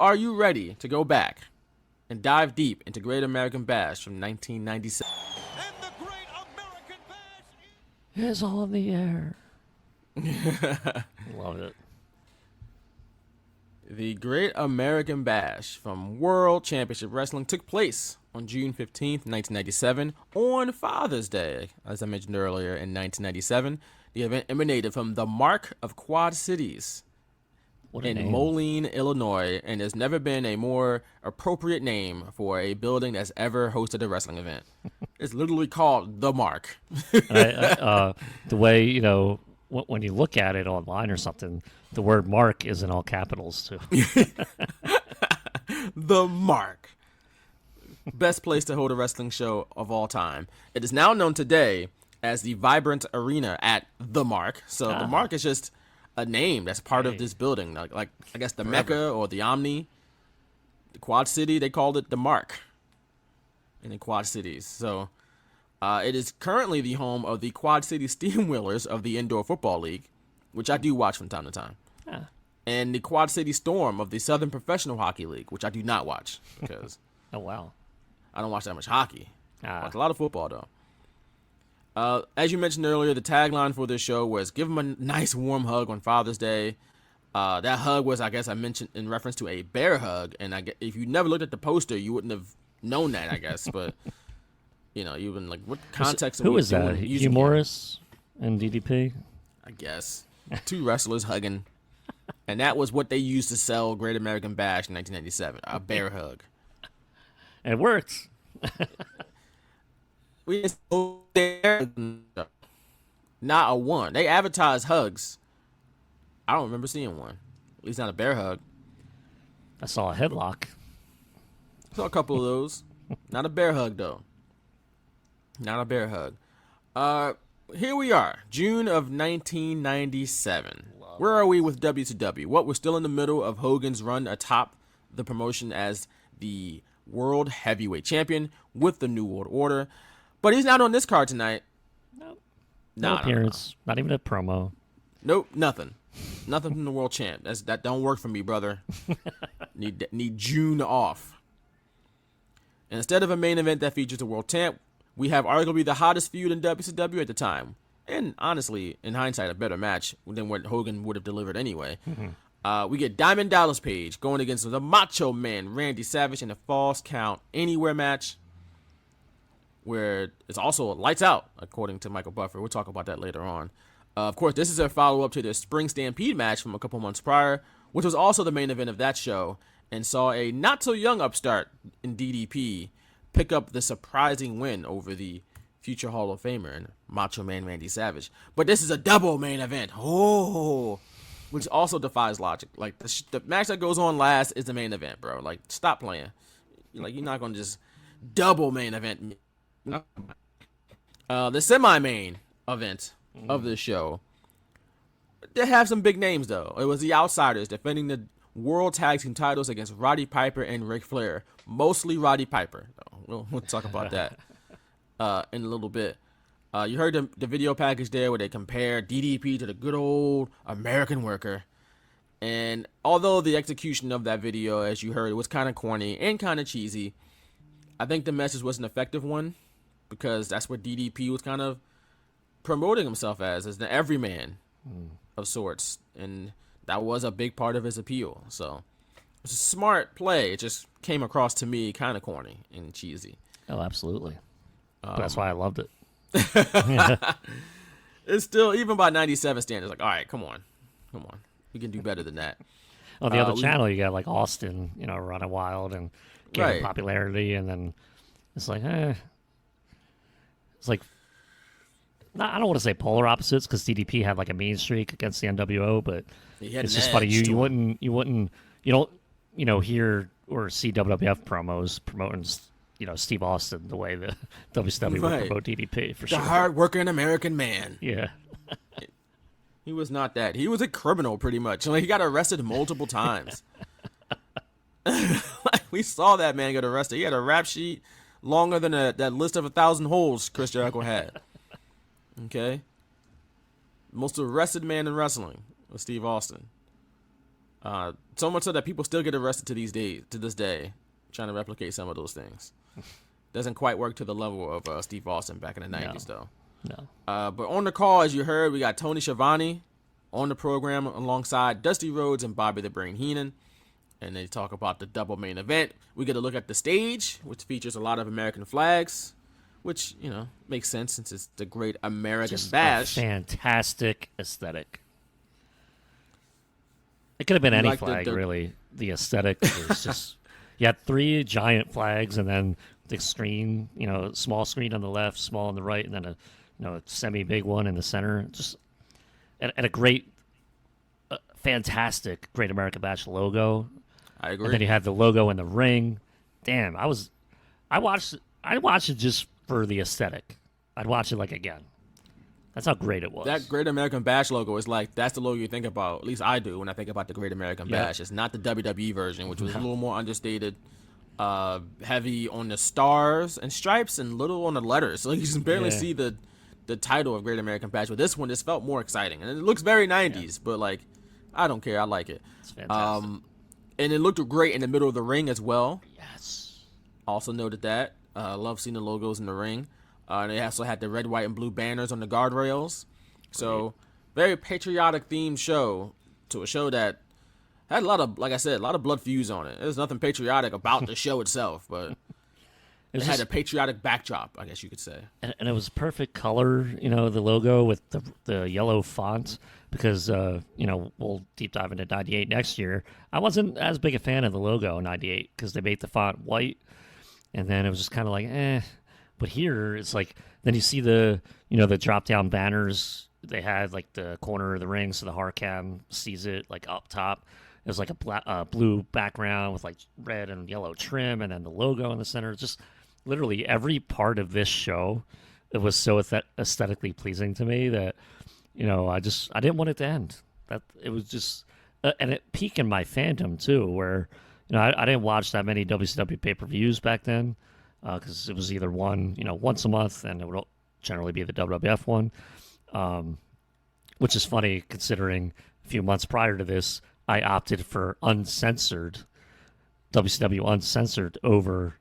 are you ready to go back and dive deep into Great American Bash from 1997? And the Great American Bash It's all in the air. Love it. The Great American Bash from World Championship Wrestling took place on June 15th, 1997, on Father's Day. As I mentioned earlier, in 1997, the event emanated from the Mark of Quad Cities in name. Moline, Illinois, and there's never been a more appropriate name for a building that's ever hosted a wrestling event. It's literally called The Mark. The way, when you look at it online or something, the word mark is in all capitals, too. The Mark. Best place to hold a wrestling show of all time. It is now known today as the Vibrant Arena at The Mark. So The Mark is just a name that's part of this building. Like I guess the Mecca or the Omni, the Quad City, they called it The Mark in the Quad Cities. So it is currently the home of the Quad City Steamwheelers of the Indoor Football League, which I do watch from time to time. And the Quad City Storm of the Southern Professional Hockey League, which I do not watch because Oh, wow. I don't watch that much hockey. I watch a lot of football, though. As you mentioned earlier, the tagline for this show was "Give him a nice warm hug on Father's Day." That hug was, I guess, I mentioned in reference to a bear hug, and if you never looked at the poster, you wouldn't have known that, I guess. But you've been like, what context? Who is that? Hugh Morris and DDP? I guess 2 wrestlers hugging, and that was what they used to sell Great American Bash in 1997, a bear hug. And it worked. We there, not a one. They advertised hugs. I don't remember seeing one. At least not a bear hug. I saw a headlock. Saw a couple of those. Not a bear hug though. Not a bear hug. Here we are, June of 1997. Where are we with WCW? What, we're still in the middle of Hogan's run atop the promotion as the World Heavyweight Champion with the New World Order. But he's not on this card tonight. Nope. No appearance. Not even a promo. Nope, nothing. Nothing from the World Champ. That don't work for me, brother. Need June off. And instead of a main event that features the World Champ, we have arguably the hottest feud in WCW at the time. And honestly, in hindsight, a better match than what Hogan would have delivered anyway. We get Diamond Dallas Page going against the Macho Man Randy Savage in a Falls Count Anywhere match, where it's also lights out, according to Michael Buffer. We'll talk about that later on. Of course, this is a follow-up to the Spring Stampede match from a couple months prior, which was also the main event of that show, and saw a not-so-young upstart in DDP pick up the surprising win over the future Hall of Famer and Macho Man Randy Savage. But this is a double main event. Which also defies logic. Like, the match that goes on last is the main event, bro. Like, stop playing. You're not going to just double main event. The semi-main event of this show, they have some big names, though. It was the Outsiders defending the World Tag Team Titles against Roddy Piper and Ric Flair. Mostly Roddy Piper. We'll talk about that in a little bit. You heard the video package there where they compare DDP to the good old American worker. And although the execution of that video, as you heard, was kind of corny and kind of cheesy, I think the message was an effective one, because that's what DDP was kind of promoting himself as the everyman of sorts. And that was a big part of his appeal. So it's a smart play. It just came across to me kind of corny and cheesy. Oh, absolutely. But that's why I loved it. It's still, even by 97 standards, like, all right, come on. We can do better than that. On the other channel, you got like Austin, running wild and getting popularity, and then it's like, it's like, I don't want to say polar opposites, because DDP had like a mean streak against the NWO, but it's just funny. You don't hear or see WWF promos promoting Steve Austin the way the WCW would promote DDP, for sure. The hard-working American man. Yeah. He was not that. He was a criminal, pretty much. Like, he got arrested multiple times. We saw that man get arrested. He had a rap sheet longer than that list of 1,000 holes Chris Jericho had. Okay? Most arrested man in wrestling was Steve Austin. So much so that people still get arrested to this day, trying to replicate some of those things. Doesn't quite work to the level of Steve Austin back in the 90s, though. No. But on the call, as you heard, we got Tony Schiavone on the program alongside Dusty Rhodes and Bobby the Brain Heenan. And they talk about the double main event. We get a look at the stage, which features a lot of American flags, which, makes sense since it's the Great American Bash. A fantastic aesthetic. It could have been any flag, really. The aesthetic was just... You had 3 giant flags and then the screen, small screen on the left, small on the right, and then a semi-big one in the center. Just and a great, fantastic Great American Bash logo. I agree. And then you had the logo in the ring. Damn, I watched it just for the aesthetic. I'd watch it again. That's how great it was. That Great American Bash logo is that's the logo you think about. At least I do when I think about the Great American Bash. It's not the WWE version, which was a little more understated, heavy on the stars and stripes and little on the letters. So you can barely see the title of Great American Bash. But this one just felt more exciting. And it looks very 90s, but I don't care. I like it. It's fantastic. And it looked great in the middle of the ring as well. Yes. Also noted that. Love seeing the logos in the ring. And they also had the red, white, and blue banners on the guardrails. So, very patriotic themed show to a show that had a lot of, like I said, a lot of blood feuds on it. There's nothing patriotic about the show itself, but it had a patriotic backdrop, I guess you could say. And it was perfect color, the logo with the yellow font. Because, we'll deep dive into 98 next year. I wasn't as big a fan of the logo in 98 because they made the font white. And then it was just kind of eh. But here, it's then you see the drop-down banners. They had, the corner of the ring, so the Hardcam sees it, up top. It was, a blue background with, red and yellow trim, and then the logo in the center. Just literally every part of this show, it was so aesthetically pleasing to me that... I didn't want it to end. That it was just, and it peaked in my fandom too, where, I didn't watch that many WCW pay-per-views back then, because it was either once a month, and it would generally be the WWF one, which is funny considering a few months prior to this, I opted for WCW uncensored over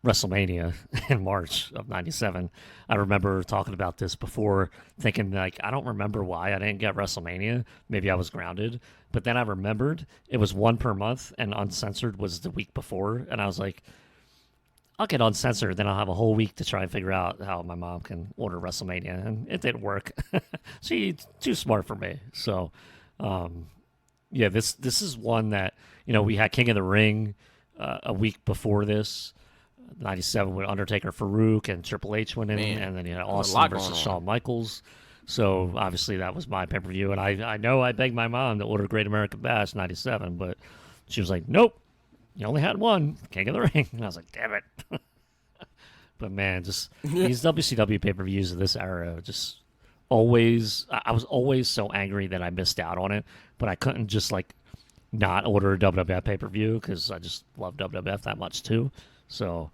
WrestleMania in March of 97. I remember talking about this before, thinking I don't remember why I didn't get WrestleMania. Maybe I was grounded. But then I remembered it was one per month and uncensored was the week before. And I was like, I'll get uncensored. Then I'll have a whole week to try and figure out how my mom can order WrestleMania. And it didn't work. She's too smart for me. So, this is one that, we had King of the Ring a week before this. 97 with Undertaker, Farouk, and Triple H went in, and then you had Austin versus Shawn Michaels. So obviously that was my pay-per-view, and I know I begged my mom to order Great American Bash 97, but she was like, "Nope, you only had one, King of the Ring." And I was like, "Damn it!" But man, just these WCW pay-per-views of this era, just always, I was always so angry that I missed out on it, but I couldn't just not order a WWF pay-per-view because I just love WWF that much too. So,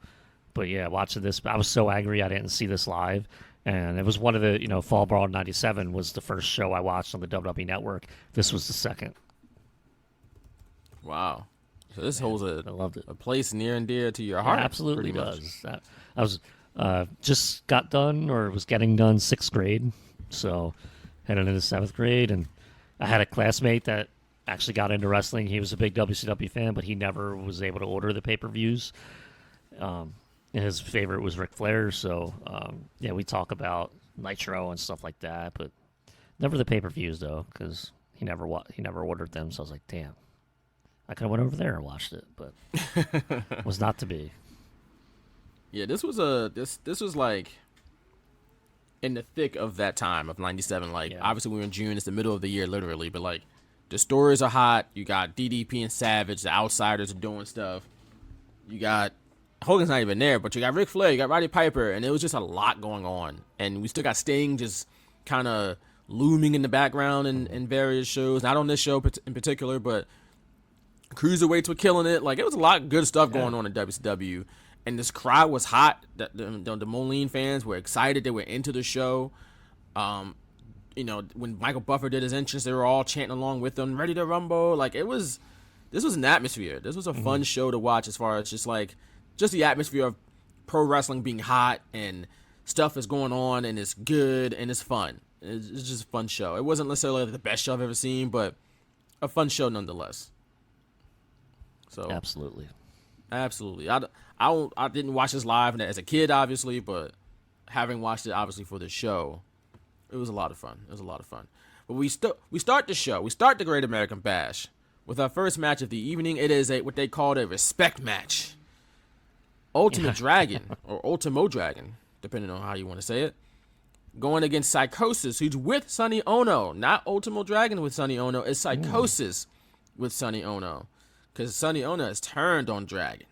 but yeah, watching this, I was so angry I didn't see this live. And it was one of the, Fall Brawl 97 was the first show I watched on the WWE Network. This was the second. Wow. So this holds I loved it. a place near and dear to your heart. It absolutely pretty does. I was just got done or was getting done 6th grade. So heading into 7th grade. And I had a classmate that actually got into wrestling. He was a big WCW fan, but he never was able to order the pay-per-views. And his favorite was Ric Flair, so we talk about Nitro and stuff like that, but never the pay-per-views though, because he never ordered them. So I was like, damn, I could have went over there and watched it, but was not to be. Yeah, this was in the thick of that time of 97. Obviously we were in June, it's the middle of the year literally, but the stories are hot. You got DDP and Savage, the Outsiders are doing stuff. You got Hogan's not even there, but you got Ric Flair, you got Roddy Piper, and it was just a lot going on. And we still got Sting just kind of looming in the background in various shows. Not on this show in particular, but Cruiserweights were killing it. It was a lot of good stuff going on in WCW. And this crowd was hot. The Moline fans were excited. They were into the show. when Michael Buffer did his entrance, they were all chanting along with him, "Ready to Rumble!" Like this was an atmosphere. This was a fun show to watch as far as just the atmosphere of pro wrestling being hot and stuff is going on and it's good and it's fun. It's just a fun show. It wasn't necessarily the best show I've ever seen, but a fun show nonetheless. So Absolutely. I didn't watch this live as a kid, obviously, but having watched it obviously for the show, it was a lot of fun. But we start the show. We start the Great American Bash with our first match of the evening. It is what they called a respect match. Ultimate Dragon or Ultimo Dragon, depending on how you want to say it, going against Psychosis, who's with Sonny Ono. Not Ultimo Dragon with Sonny Ono. It's Psychosis with Sonny Ono, because Sonny Ono has turned on Dragon.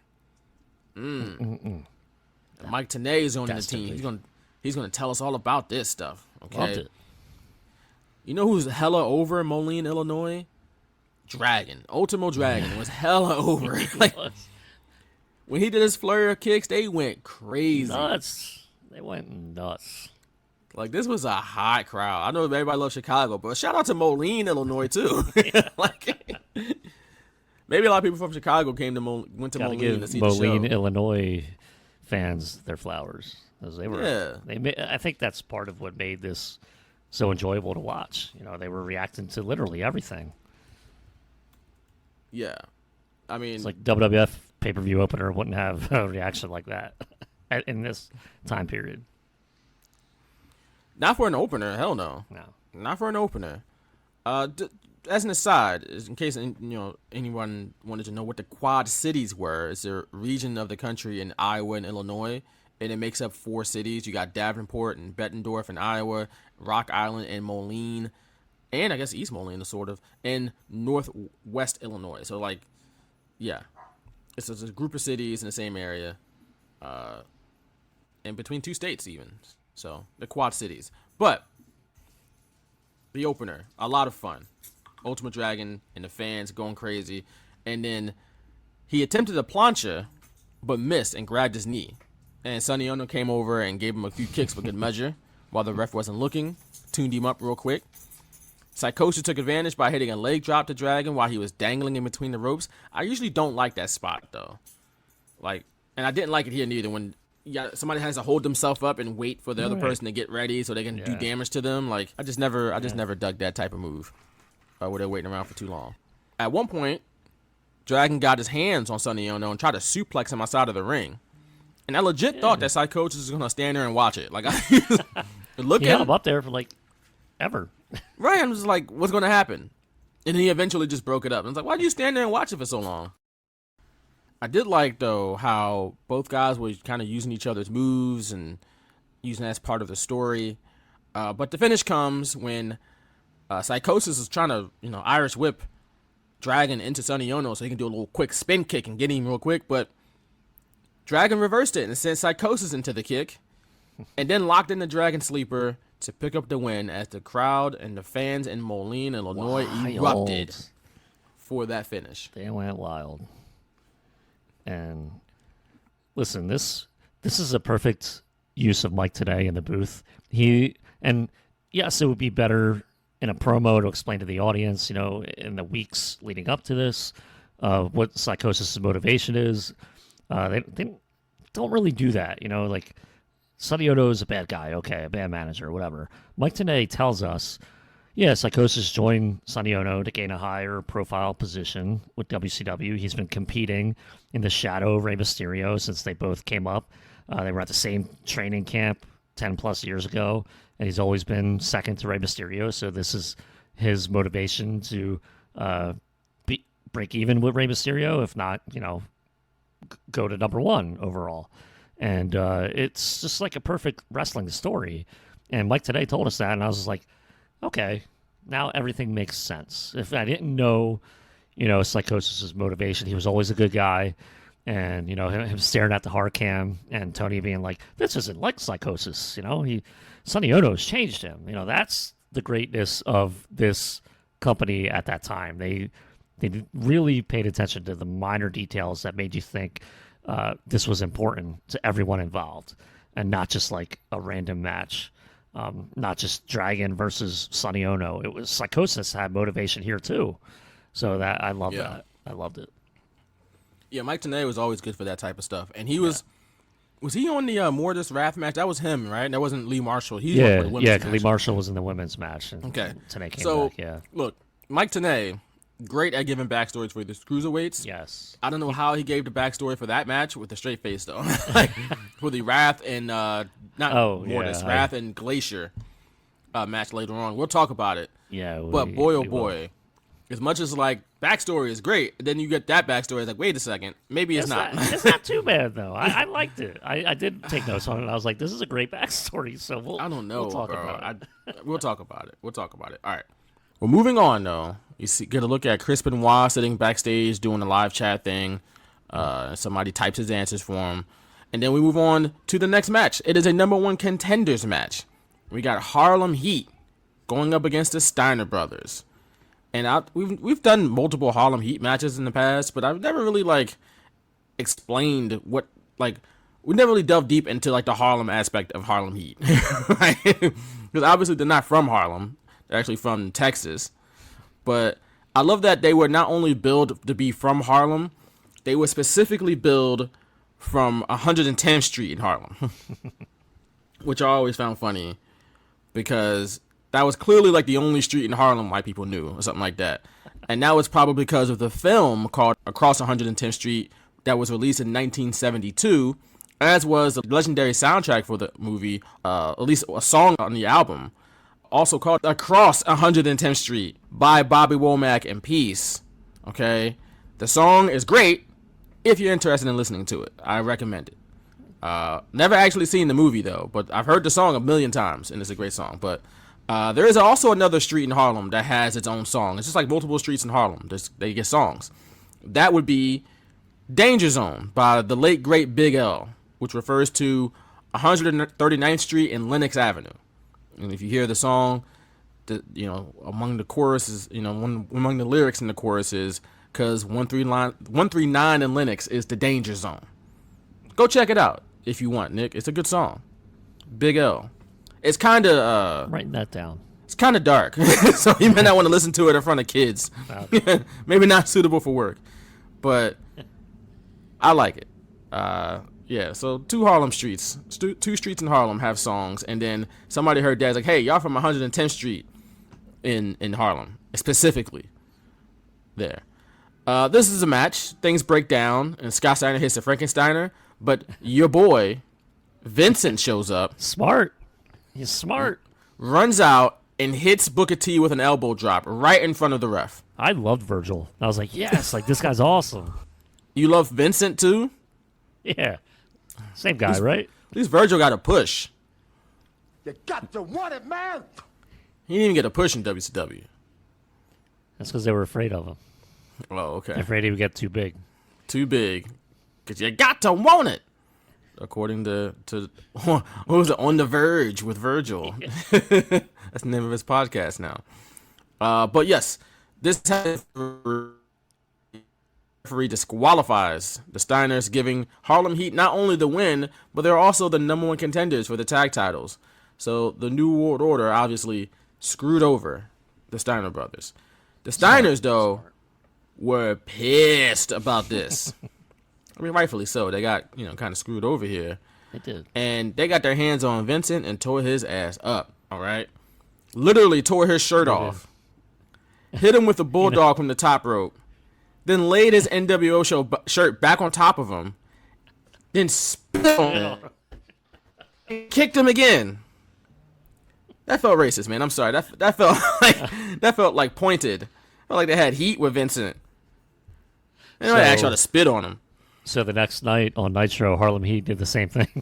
Mike Tenay is on the team. He's gonna tell us all about this stuff. Okay. Loved it. You know who's hella over Moline, Illinois? Dragon. Ultimo Dragon was hella over. Like, when he did his flurry of kicks, they went crazy. Nuts. They went nuts. Like, this was a hot crowd. I know everybody loves Chicago, but shout out to Moline, Illinois, too. Like, maybe a lot of people from Chicago went to Gotta Moline give to see Moline, the show. Illinois fans their flowers. As they were, Yeah. I think that's part of what made this so enjoyable to watch. They were reacting to literally everything. Yeah. I mean, It's like WWF pay-per-view opener wouldn't have a reaction like that in this time period. not for an opener. Hell no. No. Not for an opener. As an aside, in case anyone wanted to know what the Quad Cities were, it's a region of the country in Iowa and Illinois, and it makes up 4 cities. You got Davenport and Bettendorf in Iowa, Rock Island and Moline, and I guess East Moline, sort of, and Northwest Illinois. So, like, yeah, it's a group of cities in the same area, and between 2 states even. So, the Quad Cities. But the opener, a lot of fun. Ultimate Dragon and the fans going crazy. And then he attempted a plancha, but missed and grabbed his knee. And Sonny Ono came over and gave him a few kicks for good measure while the ref wasn't looking. Tuned him up real quick. Psychosis took advantage by hitting a leg drop to Dragon while he was dangling in between the ropes. I usually don't like that spot, though. And I didn't like it here neither, when somebody has to hold themselves up and wait for the other person to get ready so they can do damage to them. Like, I just never dug that type of move. Where they're waiting around for too long. At one point, Dragon got his hands on Sonny Ono and tried to suplex him outside of the ring. And I legit thought that Psychosis was going to stand there and watch it. Like, look He at held him. him up there for, like, ever. Right, I'm just like, what's going to happen? And he eventually just broke it up. And I was like, why'd you stand there and watch it for so long? I did like, though, how both guys were kind of using each other's moves and using that as part of the story. But the finish comes when Psychosis is trying to, Irish whip Dragon into Sonny Ono so he can do a little quick spin kick and get him real quick. But Dragon reversed it and sent Psychosis into the kick and then locked in the Dragon Sleeper to pick up the win as the crowd and the fans in Moline, Illinois erupted for that finish. They went wild. And listen, this is a perfect use of Mike today in the booth. Yes, it would be better in a promo to explain to the audience, in the weeks leading up to this, what Psychosis' motivation is. They don't really do that, like Sonny Ono is a bad guy, okay, a bad manager, whatever. Mike Tenay tells us, Psychosis joined Sonny Ono to gain a higher profile position with WCW. He's been competing in the shadow of Rey Mysterio since they both came up. They were at the same training camp 10 plus years ago, and he's always been second to Rey Mysterio. So this is his motivation to break even with Rey Mysterio, if not, go to number 1 overall. And it's just like a perfect wrestling story. And Mike today told us that, and I was just like, okay, now everything makes sense. If I didn't know, Psychosis' motivation, he was always a good guy. And, him staring at the hard cam and Tony being like, this isn't like Psychosis, Sonny Ono's changed him. That's the greatness of this company at that time. They really paid attention to the minor details that made you think this was important to everyone involved and not just like a random match. not just Dragon versus Sonny Ono. It was Psychosis had motivation here too, so that I love that. I loved it. Yeah, Mike Tenay was always good for that type of stuff, and he was he on the Mortis Wrath match? That was him, right? That wasn't Lee Marshall. He was for the women's match. Lee Marshall was in the women's match. And okay, Tenay came back. Yeah, look, Mike Tenay, great at giving backstories for the cruiserweights. Yes, I don't know how he gave the backstory for that match with a straight face though, like for the Wrath and Mortis Wrath and Glacier match later on. We'll talk about it. Yeah, but boy, oh boy. As much as like backstory is great, then you get that backstory. It's like, wait a second, maybe it's not. It's not too bad though. I liked it. I did take notes on it. I was like, this is a great backstory. So I don't know, we'll talk bro. about it. We'll talk about it. We'll talk about it. All right. Well, moving on though, you get a look at Chris Benoit sitting backstage doing a live chat thing. Somebody types his answers for him, and then we move on to the next match. It is a number 1 contenders match. We got Harlem Heat going up against the Steiner brothers. And we've done multiple Harlem Heat matches in the past, but I've never really like explained what like we never really delved deep into like the Harlem aspect of Harlem Heat, because obviously they're not from Harlem; they're actually from Texas. But I love that they were not only billed to be from Harlem, they were specifically billed from 110th Street in Harlem, which I always found funny because that was clearly like the only street in Harlem white people knew or something like that. And that was probably because of the film called Across 110th Street that was released in 1972, as was the legendary soundtrack for the movie, at least a song on the album, also called Across 110th Street by Bobby Womack and Peace. Okay? The song is great if you're interested in listening to it. I recommend it. Never actually seen the movie though, but I've heard the song a million times and it's a great song. But there is also another street in Harlem that has its own song. It's just like multiple streets in Harlem. They get songs. That would be Danger Zone by the late, great Big L, which refers to 139th Street and Lenox Avenue. And if you hear the song, among the choruses, among the lyrics in the chorus is, because 139 and Lenox is the Danger Zone. Go check it out if you want, Nick. It's a good song. Big L. It's kind of writing that down. It's kind of dark, so you may not want to listen to it in front of kids. Maybe not suitable for work, but I like it. Yeah. So 2 Harlem streets, 2 streets in Harlem have songs, and then somebody heard Dad's like, "Hey, y'all from 110th Street in Harlem specifically." There. This is a match. Things break down, and Scott Steiner hits the Frankensteiner, but your boy Vincent shows up. Smart. He's smart. Runs out and hits Booker T with an elbow drop right in front of the ref. I loved Virgil. I was like, yes, like this guy's awesome. You love Vincent too? Yeah. Same guy, right? At least Virgil got a push. You got to want it, man. He didn't even get a push in WCW. That's because they were afraid of him. Oh, okay. They're afraid he would get too big. Too big. Because you got to want it. According to what was it? On the Verge with Virgil. That's the name of his podcast now. But yes, this referee disqualifies the Steiners, giving Harlem Heat not only the win, but they're also the number 1 contenders for the tag titles. So the New World Order obviously screwed over the Steiner brothers. The Steiners, though, were pissed about this. I mean, rightfully so. They got, kind of screwed over here. They did. And they got their hands on Vincent and tore his ass up, all right? Literally tore his shirt off. Hit him with a bulldog from the top rope. Then laid his NWO shirt back on top of him. Then spit on him. Kicked him again. That felt racist, man. I'm sorry. That felt like pointed. Felt like they had heat with Vincent. They might actually to spit on him. So the next night on Nitro, Harlem Heat did the same thing.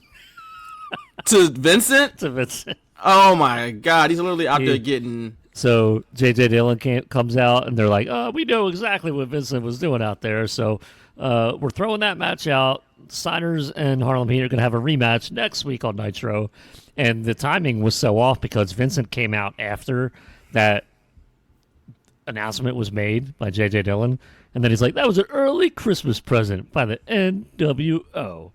To Vincent? To Vincent. Oh, my God. He's literally out there getting... So J.J. Dillon comes out, and they're like, oh, we know exactly what Vincent was doing out there. So we're throwing that match out. Steiners and Harlem Heat are going to have a rematch next week on Nitro. And the timing was so off because Vincent came out after that announcement was made by J.J. Dillon. And then he's like, that was an early Christmas present by the NWO.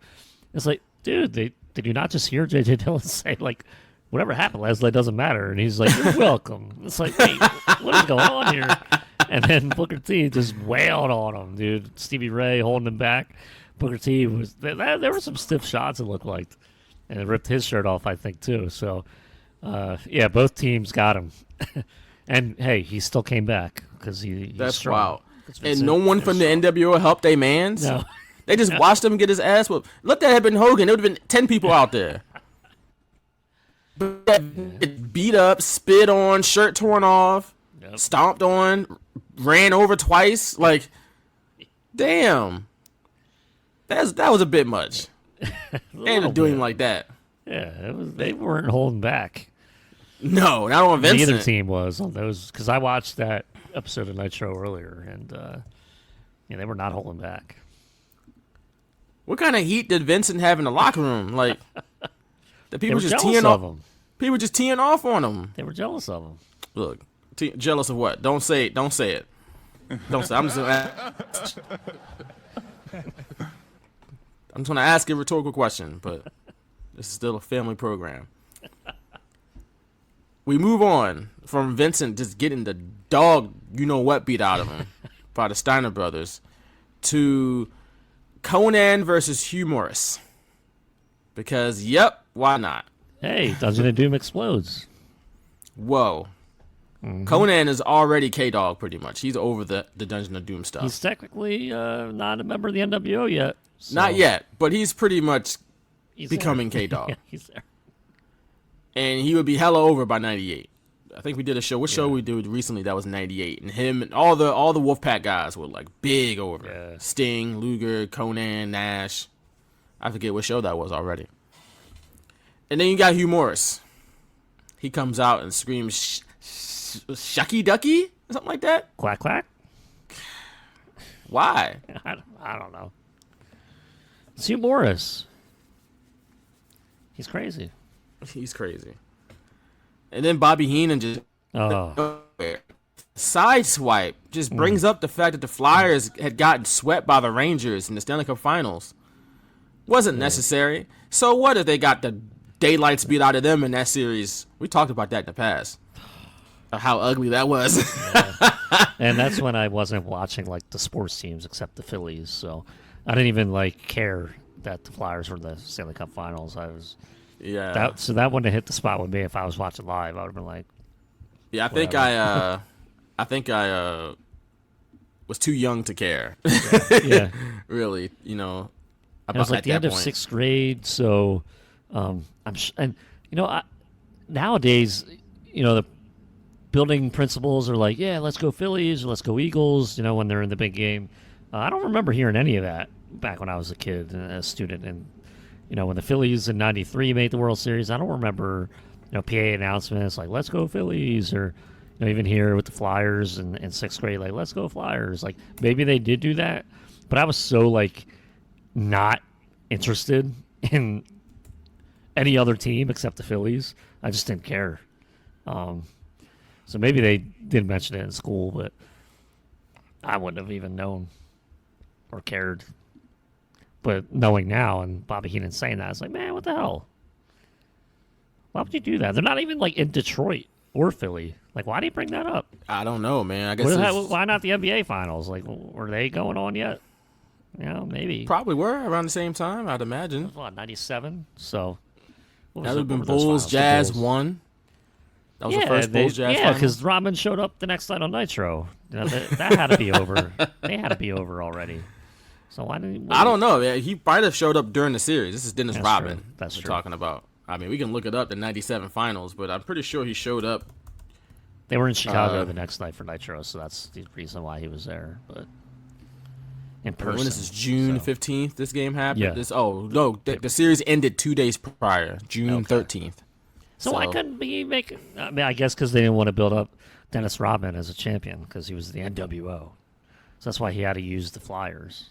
It's like, dude, did you not just hear J.J. Dillon say, like, whatever happened last night doesn't matter. And he's like, you're welcome. It's like, wait, what is going on here? And then Booker T just wailed on him, dude. Stevie Ray holding him back. Booker T was, there were some stiff shots, it looked like. And it ripped his shirt off, I think, too. So, yeah, both teams got him. And, hey, he still came back because he's That's strong. wild. And no one from the NWO helped their mans? No. They just watched him get his ass whooped. Let that have been Hogan. There would have been 10 people out there. But beat up, spit on, shirt torn off, stomped on, ran over twice. Like, damn. That was a bit much. And doing like that. Yeah, they weren't holding back. No, not on Vincent. Neither team was on those, because I watched that episode of Nitro earlier, and yeah, they were not holding back. What kind of heat did Vincent have in the locker room? Like, the people just teeing off him. People just teeing off on him. They were jealous of him. Look, jealous of what? Don't say it. Don't say it. Don't say. I'm just gonna ask a rhetorical question, but this is still a family program. We move on from Vincent just getting the dog, you know what, beat out of him by the Steiner brothers, to Conan versus Hugh Morris. Because, yep, why not? Hey, Dungeon of Doom explodes. Whoa. Mm-hmm. Conan is already K-Dog, pretty much. He's over the Dungeon of Doom stuff. He's technically not a member of the NWO yet. So. Not yet, but he's pretty much becoming K-Dog. Yeah, he's there. And he would be hella over by 98. I think we did a show. What show we did recently that was 98? And him and all the Wolfpack guys were like big over. Yeah. Sting, Luger, Conan, Nash. I forget what show that was already. And then you got Hugh Morris. He comes out and screams, "Shucky Ducky?" Or something like that. Quack quack. Why? I don't know. It's Hugh Morris. He's crazy. He's crazy. And then Bobby Heenan just sideswipe just brings up the fact that the Flyers had gotten swept by the Rangers in the Stanley Cup Finals. Wasn't necessary. So what if they got the daylights beat out of them in that series? We talked about that in the past. How ugly that was. And that's when I wasn't watching like the sports teams except the Phillies, so I didn't even like care that the Flyers were in the Stanley Cup Finals. I was so that wouldn't have hit the spot with me if I was watching live. I would have been like, yeah, I think I was too young to care. Yeah. Really, you know. It was like the end of 6th grade, so nowadays, the building principals are like, yeah, let's go Phillies or let's go Eagles, when they're in the big game. I don't remember hearing any of that back when I was a kid and a student. And, when the Phillies in 93 made the World Series, I don't remember, PA announcements like, let's go Phillies, or, even here with the Flyers in 6th grade, like, let's go Flyers. Like, maybe they did do that, but I was so, like, not interested in any other team except the Phillies. I just didn't care. So maybe they did mention it in school, but I wouldn't have even known or cared. But knowing now and Bobby Heenan saying that, it's like, man, what the hell? Why would you do that? They're not even like in Detroit or Philly. Like, why do you bring that up? I don't know, man. I guess why not the NBA Finals? Like, were they going on yet? Maybe. Probably were around the same time, I'd imagine. It was, 97? So. That would have been Bulls, Jazz, Bulls. 1. That was the first Bulls, Jazz Yeah, because Rodman showed up the next night on Nitro. That had to be over. They had to be over already. So why didn't I don't know. He might have showed up during the series. This is Dennis Rodman That's we're true. talking about. I mean, we can look it up, the 97 finals, but I'm pretty sure he showed up. They were in Chicago the next night for Nitro, so that's the reason why he was there. But in person. When this is June 15th, this game happened? Yeah. The series ended 2 days prior, June 13th. So why couldn't he make... I mean, I guess because they didn't want to build up Dennis Rodman as a champion because he was the NWO. So that's why he had to use the Flyers.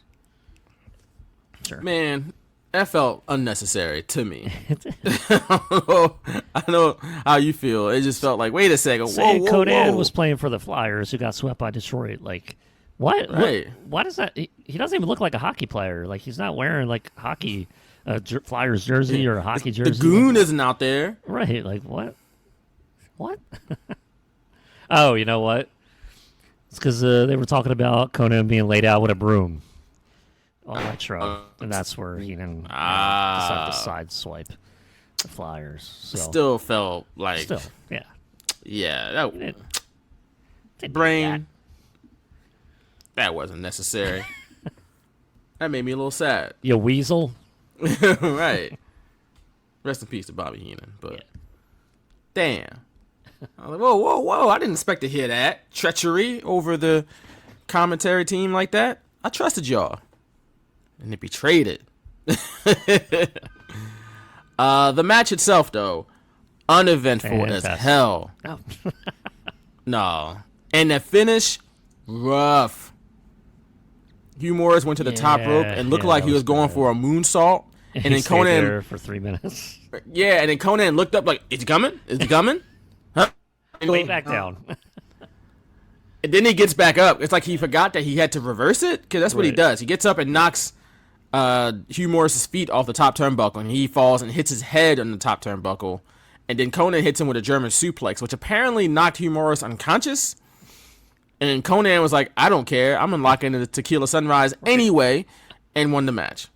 Sure. Man, that felt unnecessary to me. I know how you feel. It just felt like, wait a second. Say Whoa. Conan was playing for the Flyers who got swept by Detroit. Like, What? Right. What is that? He doesn't even look like a hockey player. Like, he's not wearing, like, hockey Flyers jersey or a hockey The jersey. goon isn't out there. Right. Like, what? What? Oh, you know what? It's because they were talking about Conan being laid out with a broom on Nitro, and that's where Heenan decided to sideswipe the Flyers. So Still felt like, yeah. yeah, Didn't do brain. That wasn't necessary. That made me a little sad. You weasel. Right. Rest in peace to Bobby Heenan. But damn. I was like, whoa. I didn't expect to hear that. Treachery over the commentary team like that. I trusted y'all. And they betrayed it. The match itself, though, uneventful as hell. Oh. No. And the finish, rough. Hugh Morris went to the top rope and looked like he was going for a moonsault. And then stayed Conan there for 3 minutes. Yeah, and then Conan looked up like, is he coming? Is he coming? Huh? Way back down. And then he gets back up. It's like he forgot that he had to reverse it, because that's what he Right. does. He gets up and knocks Hugh Morris's feet off the top turnbuckle, and he falls and hits his head on the top turnbuckle. And then Conan hits him with a German suplex, which apparently knocked Hugh Morris unconscious. And then Conan was like, I don't care. I'm going to lock into the Tequila Sunrise anyway, and won the match.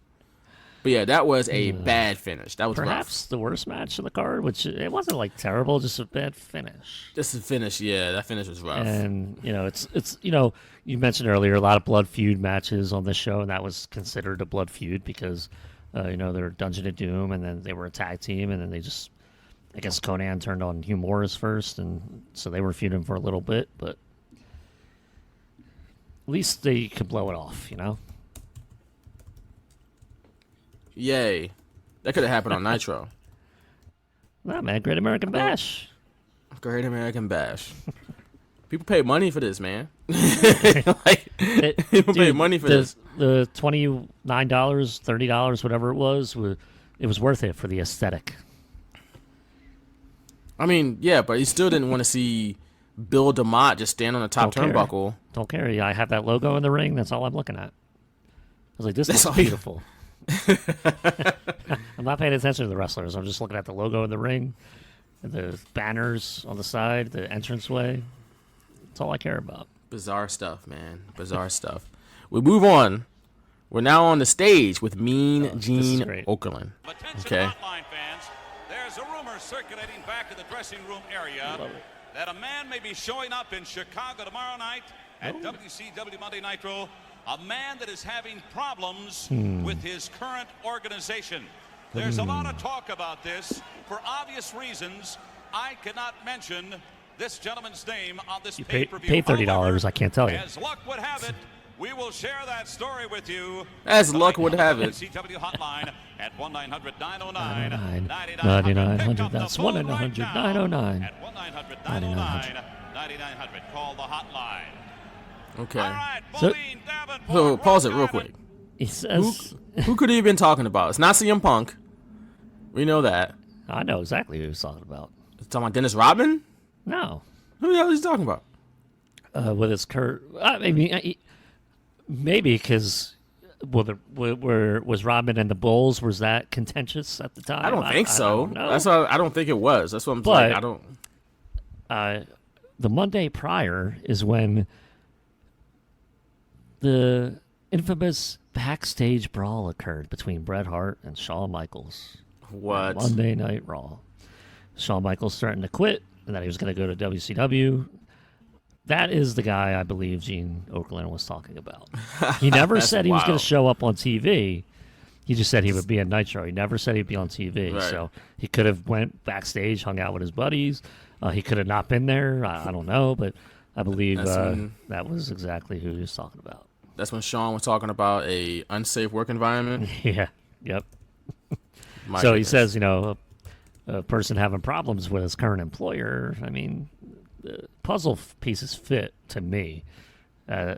But yeah, that was a bad finish. That was Perhaps rough. the worst match of the card, which it wasn't like terrible, just a bad finish. Just the finish, yeah, that finish was rough. And it's you mentioned earlier a lot of blood feud matches on this show, and that was considered a blood feud because they're Dungeon of Doom, and then they were a tag team, and then they just, I guess Conan turned on Hugh Morris first, and so they were feuding for a little bit, but at least they could blow it off, Yay. That could have happened on Nitro. Nah, man, Great American Bash. Great American Bash. People pay money for this, man. People pay money for this. The $29, $30, whatever it was worth it for the aesthetic. I mean, yeah, but you still didn't want to see Bill DeMott just stand on the top turnbuckle. Don't care. I have that logo in the ring. That's all I'm looking at. I was like, this is all beautiful. I'm not paying attention to the wrestlers. I'm just looking at the logo in the ring, and the banners on the side, the entranceway. That's all I care about. Bizarre stuff, man. Bizarre stuff. We move on. We're now on the stage with Mean Gene Okerlund. Okay. Hotline fans, there's a rumor circulating back in the dressing room area that a man may be showing up in Chicago tomorrow night at WCW Monday Nitro. A man that is having problems with his current organization. There's a lot of talk about this. For obvious reasons, I cannot mention this gentleman's name on this pay-per-view. Pay $30, I can't tell you. As luck would have it, we will share that story with you. As luck would have it. WCW hotline at 1-900-909-9900. 9900. That's 1-900-909. At 1-900-909-9900. Call the hotline. Okay. All right, So pause it real quick. He says, Who could he have been talking about? It's not CM Punk. We know that. I know exactly who he's talking about. It's talking about Dennis Rodman? No. Who the hell is he talking about? With his maybe because was Rodman and the Bulls, was that contentious at the time? I don't think so. I don't know. That's why I don't think it was. That's what I'm saying. I don't. The Monday prior is when the infamous backstage brawl occurred between Bret Hart and Shawn Michaels. What? Monday Night Raw. Shawn Michaels threatened to quit and that he was going to go to WCW. That is the guy I believe Gene Okerlund was talking about. He never said he was going to show up on TV. He just said he would be in Nitro. He never said he'd be on TV. Right. So he could have went backstage, hung out with his buddies. He could have not been there. I don't know, but I believe that was exactly who he was talking about. That's when Shawn was talking about a unsafe work environment. Yeah. Yep. My So goodness. he says, a person having problems with his current employer. I mean, the puzzle pieces fit to me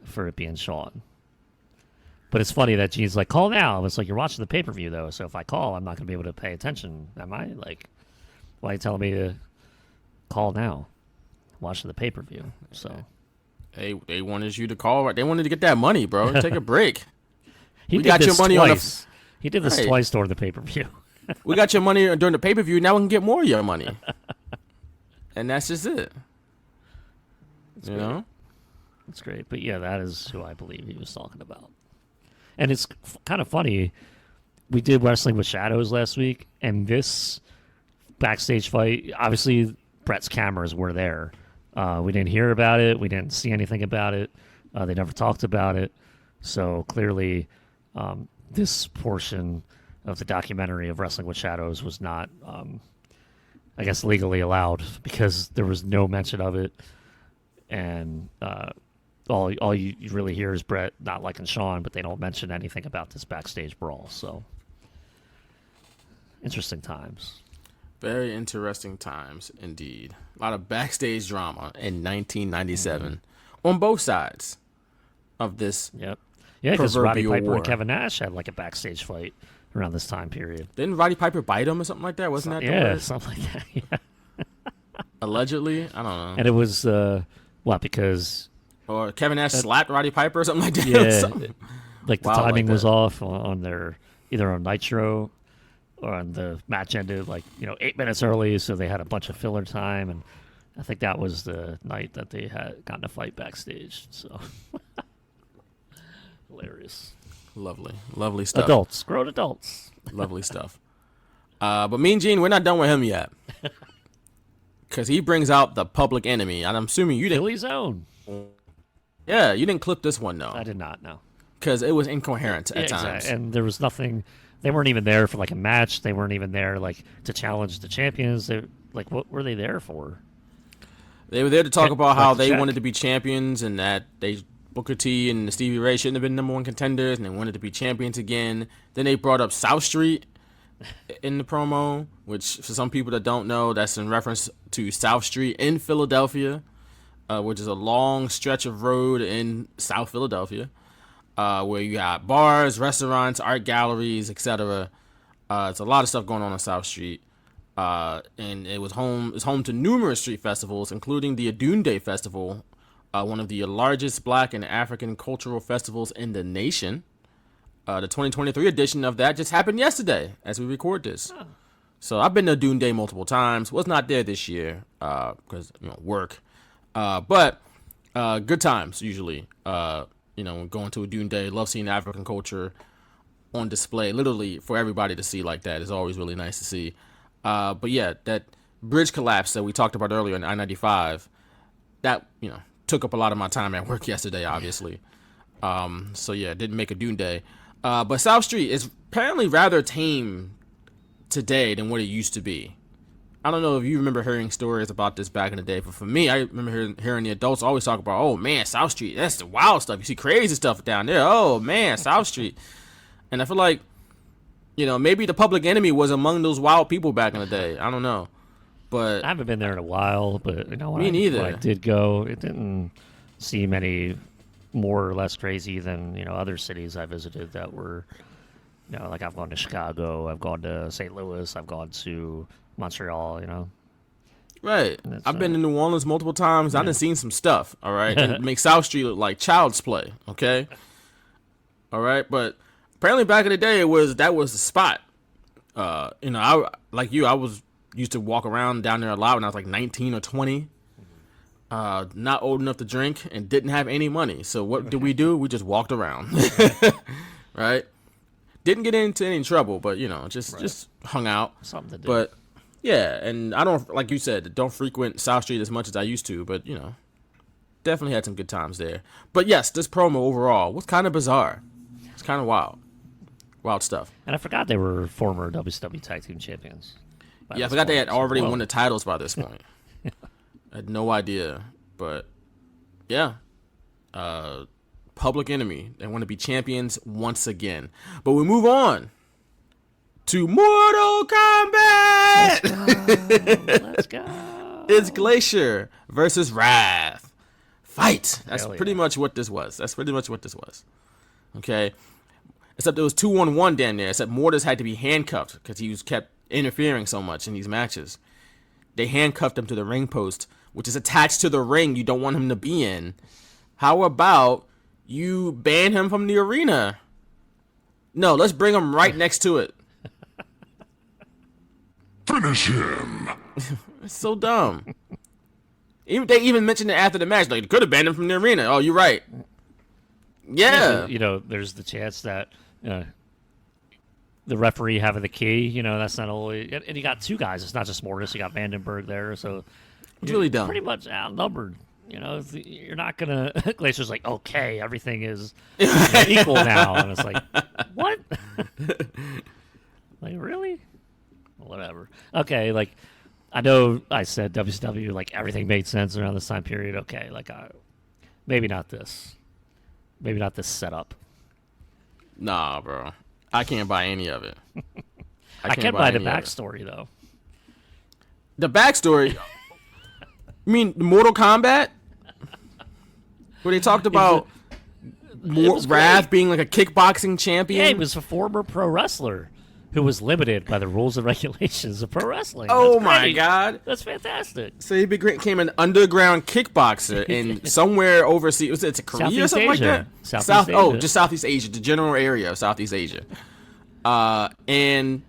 for it being Shawn. But it's funny that Gene's like, call now. It's like, you're watching the pay-per-view, though. So if I call, I'm not going to be able to pay attention. Am I? Like, why are you telling me to call now? Watch the pay-per-view. So They wanted you to call. They wanted to get that money, bro. Take a break. He got your money twice. He did this Right. twice during the pay-per-view. We got your money during the pay-per-view. Now we can get more of your money. And that's just it. You know? That's great. But yeah, that is who I believe he was talking about. And it's kind of funny. We did Wrestling with Shadows last week, and this backstage fight, obviously Brett's cameras were there. We didn't hear about it. We didn't see anything about it. They never talked about it. So clearly this portion of the documentary of Wrestling with Shadows was not, I guess, legally allowed because there was no mention of it. And all you really hear is Brett not liking Shawn, but they don't mention anything about this backstage brawl. So interesting times. Very interesting times indeed. A lot of backstage drama in 1997 on both sides of this. Yep. Yeah, because Roddy proverbial Piper war. and Kevin Nash had like a backstage fight around this time period. Didn't Roddy Piper bite him or something like that? Wasn't that the Yeah, word? something like that. Yeah. Allegedly? I don't know. And it was because Or Kevin Nash slapped Roddy Piper or something like that. yeah, Something like the wild like timing was that. off on their either on Nitro or on the match ended 8 minutes early, so they had a bunch of filler time, and I think that was the night that they had gotten a fight backstage. So hilarious. Lovely stuff. Adults, grown adults. Lovely stuff. But Mean Gene, we're not done with him yet. Because he brings out the Public Enemy. And I'm assuming you didn't. Philly's own. Yeah, you didn't clip this one, though. I did not know. Because it was incoherent at times. Exactly. And there was nothing. They weren't even there for like a match. They weren't even there to challenge the champions. They what were they there for? They were there to talk about how like to they check. wanted to be champions and that Booker T and Stevie Ray shouldn't have been number one contenders and they wanted to be champions again. Then they brought up South Street in the promo, which for some people that don't know, that's in reference to South Street in Philadelphia, which is a long stretch of road in South Philadelphia, where you got bars, restaurants, art galleries, etc. It's a lot of stuff going on South Street. And it's home to numerous street festivals, including the Adunde Festival, one of the largest Black and African cultural festivals in the nation. The 2023 edition of that just happened yesterday as we record this. Oh. So I've been to Adunde multiple times. Was not there this year because work, but good times usually. Going to Adunde, love seeing African culture on display, literally for everybody to see like that is always really nice to see. But yeah, that bridge collapse that we talked about earlier in I-95, that, took up a lot of my time at work yesterday, obviously. So yeah, didn't make a Dune Day. But South Street is apparently rather tame today than what it used to be. I don't know if you remember hearing stories about this back in the day, but for me, I remember hearing the adults always talk about, oh man, South Street, that's the wild stuff. You see crazy stuff down there. Oh man, South Street. And I feel like, maybe the Public Enemy was among those wild people back in the day. I don't know. But I haven't been there in a while, but me neither. When I did go, it didn't seem any more or less crazy than other cities I visited that were, like I've gone to Chicago, I've gone to St. Louis, I've gone to Montreal. Right. I've been to New Orleans multiple times. I done seen some stuff. All right, and make South Street look like child's play. Okay. All right, but apparently back in the day that was the spot. I used to walk around down there a lot when I was like 19 or 20. Not old enough to drink and didn't have any money. So what did we do? We just walked around. Right? Didn't get into any trouble, but just hung out. Something to do. But yeah, and I don't, like you said, don't frequent South Street as much as I used to, but definitely had some good times there. But yes, this promo overall was kind of bizarre. It's kind of wild stuff. And I forgot they were former WCW Tag Team Champions. Yeah, I forgot they had already won the titles by this point. I had no idea, but yeah. Public Enemy. They want to be champions once again. But we move on to Mortal Kombat. Let's go. It's Glacier versus Wrath. Fight. That's Hell yeah. pretty much what this was. Okay. Except it was 2-on-1 down there. Except Mortis had to be handcuffed because he was kept interfering so much in these matches. They handcuffed him to the ring post, which is attached to the ring you don't want him to be in. how about you ban him from the arena? No, let's bring him right next to it. Finish him. It's so dumb. They even mentioned it after the match. Like, could have banned him from the arena. Oh, you're right. Yeah. You know, there's the chance that the referee having the key, you know, that's not only... And you got two guys. It's not just Mortis. You got Vandenberg there, so... It's really dumb. Pretty much outnumbered. You know, you're not going to... Glacier's like, okay, everything is equal now. And it's like, what? Like, really? Whatever. Okay, like, I know I said WCW, like, everything made sense around this time period. Okay, like, maybe not this. Maybe not this setup. Nah, bro. I can't buy any of it. I can't buy the backstory, though. The backstory? You mean Mortal Kombat? Where they talked about Wrath being like a kickboxing champion? Yeah, he was a former pro wrestler who was limited by the rules and regulations of pro wrestling. Oh, my God. That's fantastic. So he became an underground kickboxer in somewhere overseas. It's Korea Southeast or something Asia. like that? Southeast Asia. Oh, just Southeast Asia, the general area of Southeast Asia. And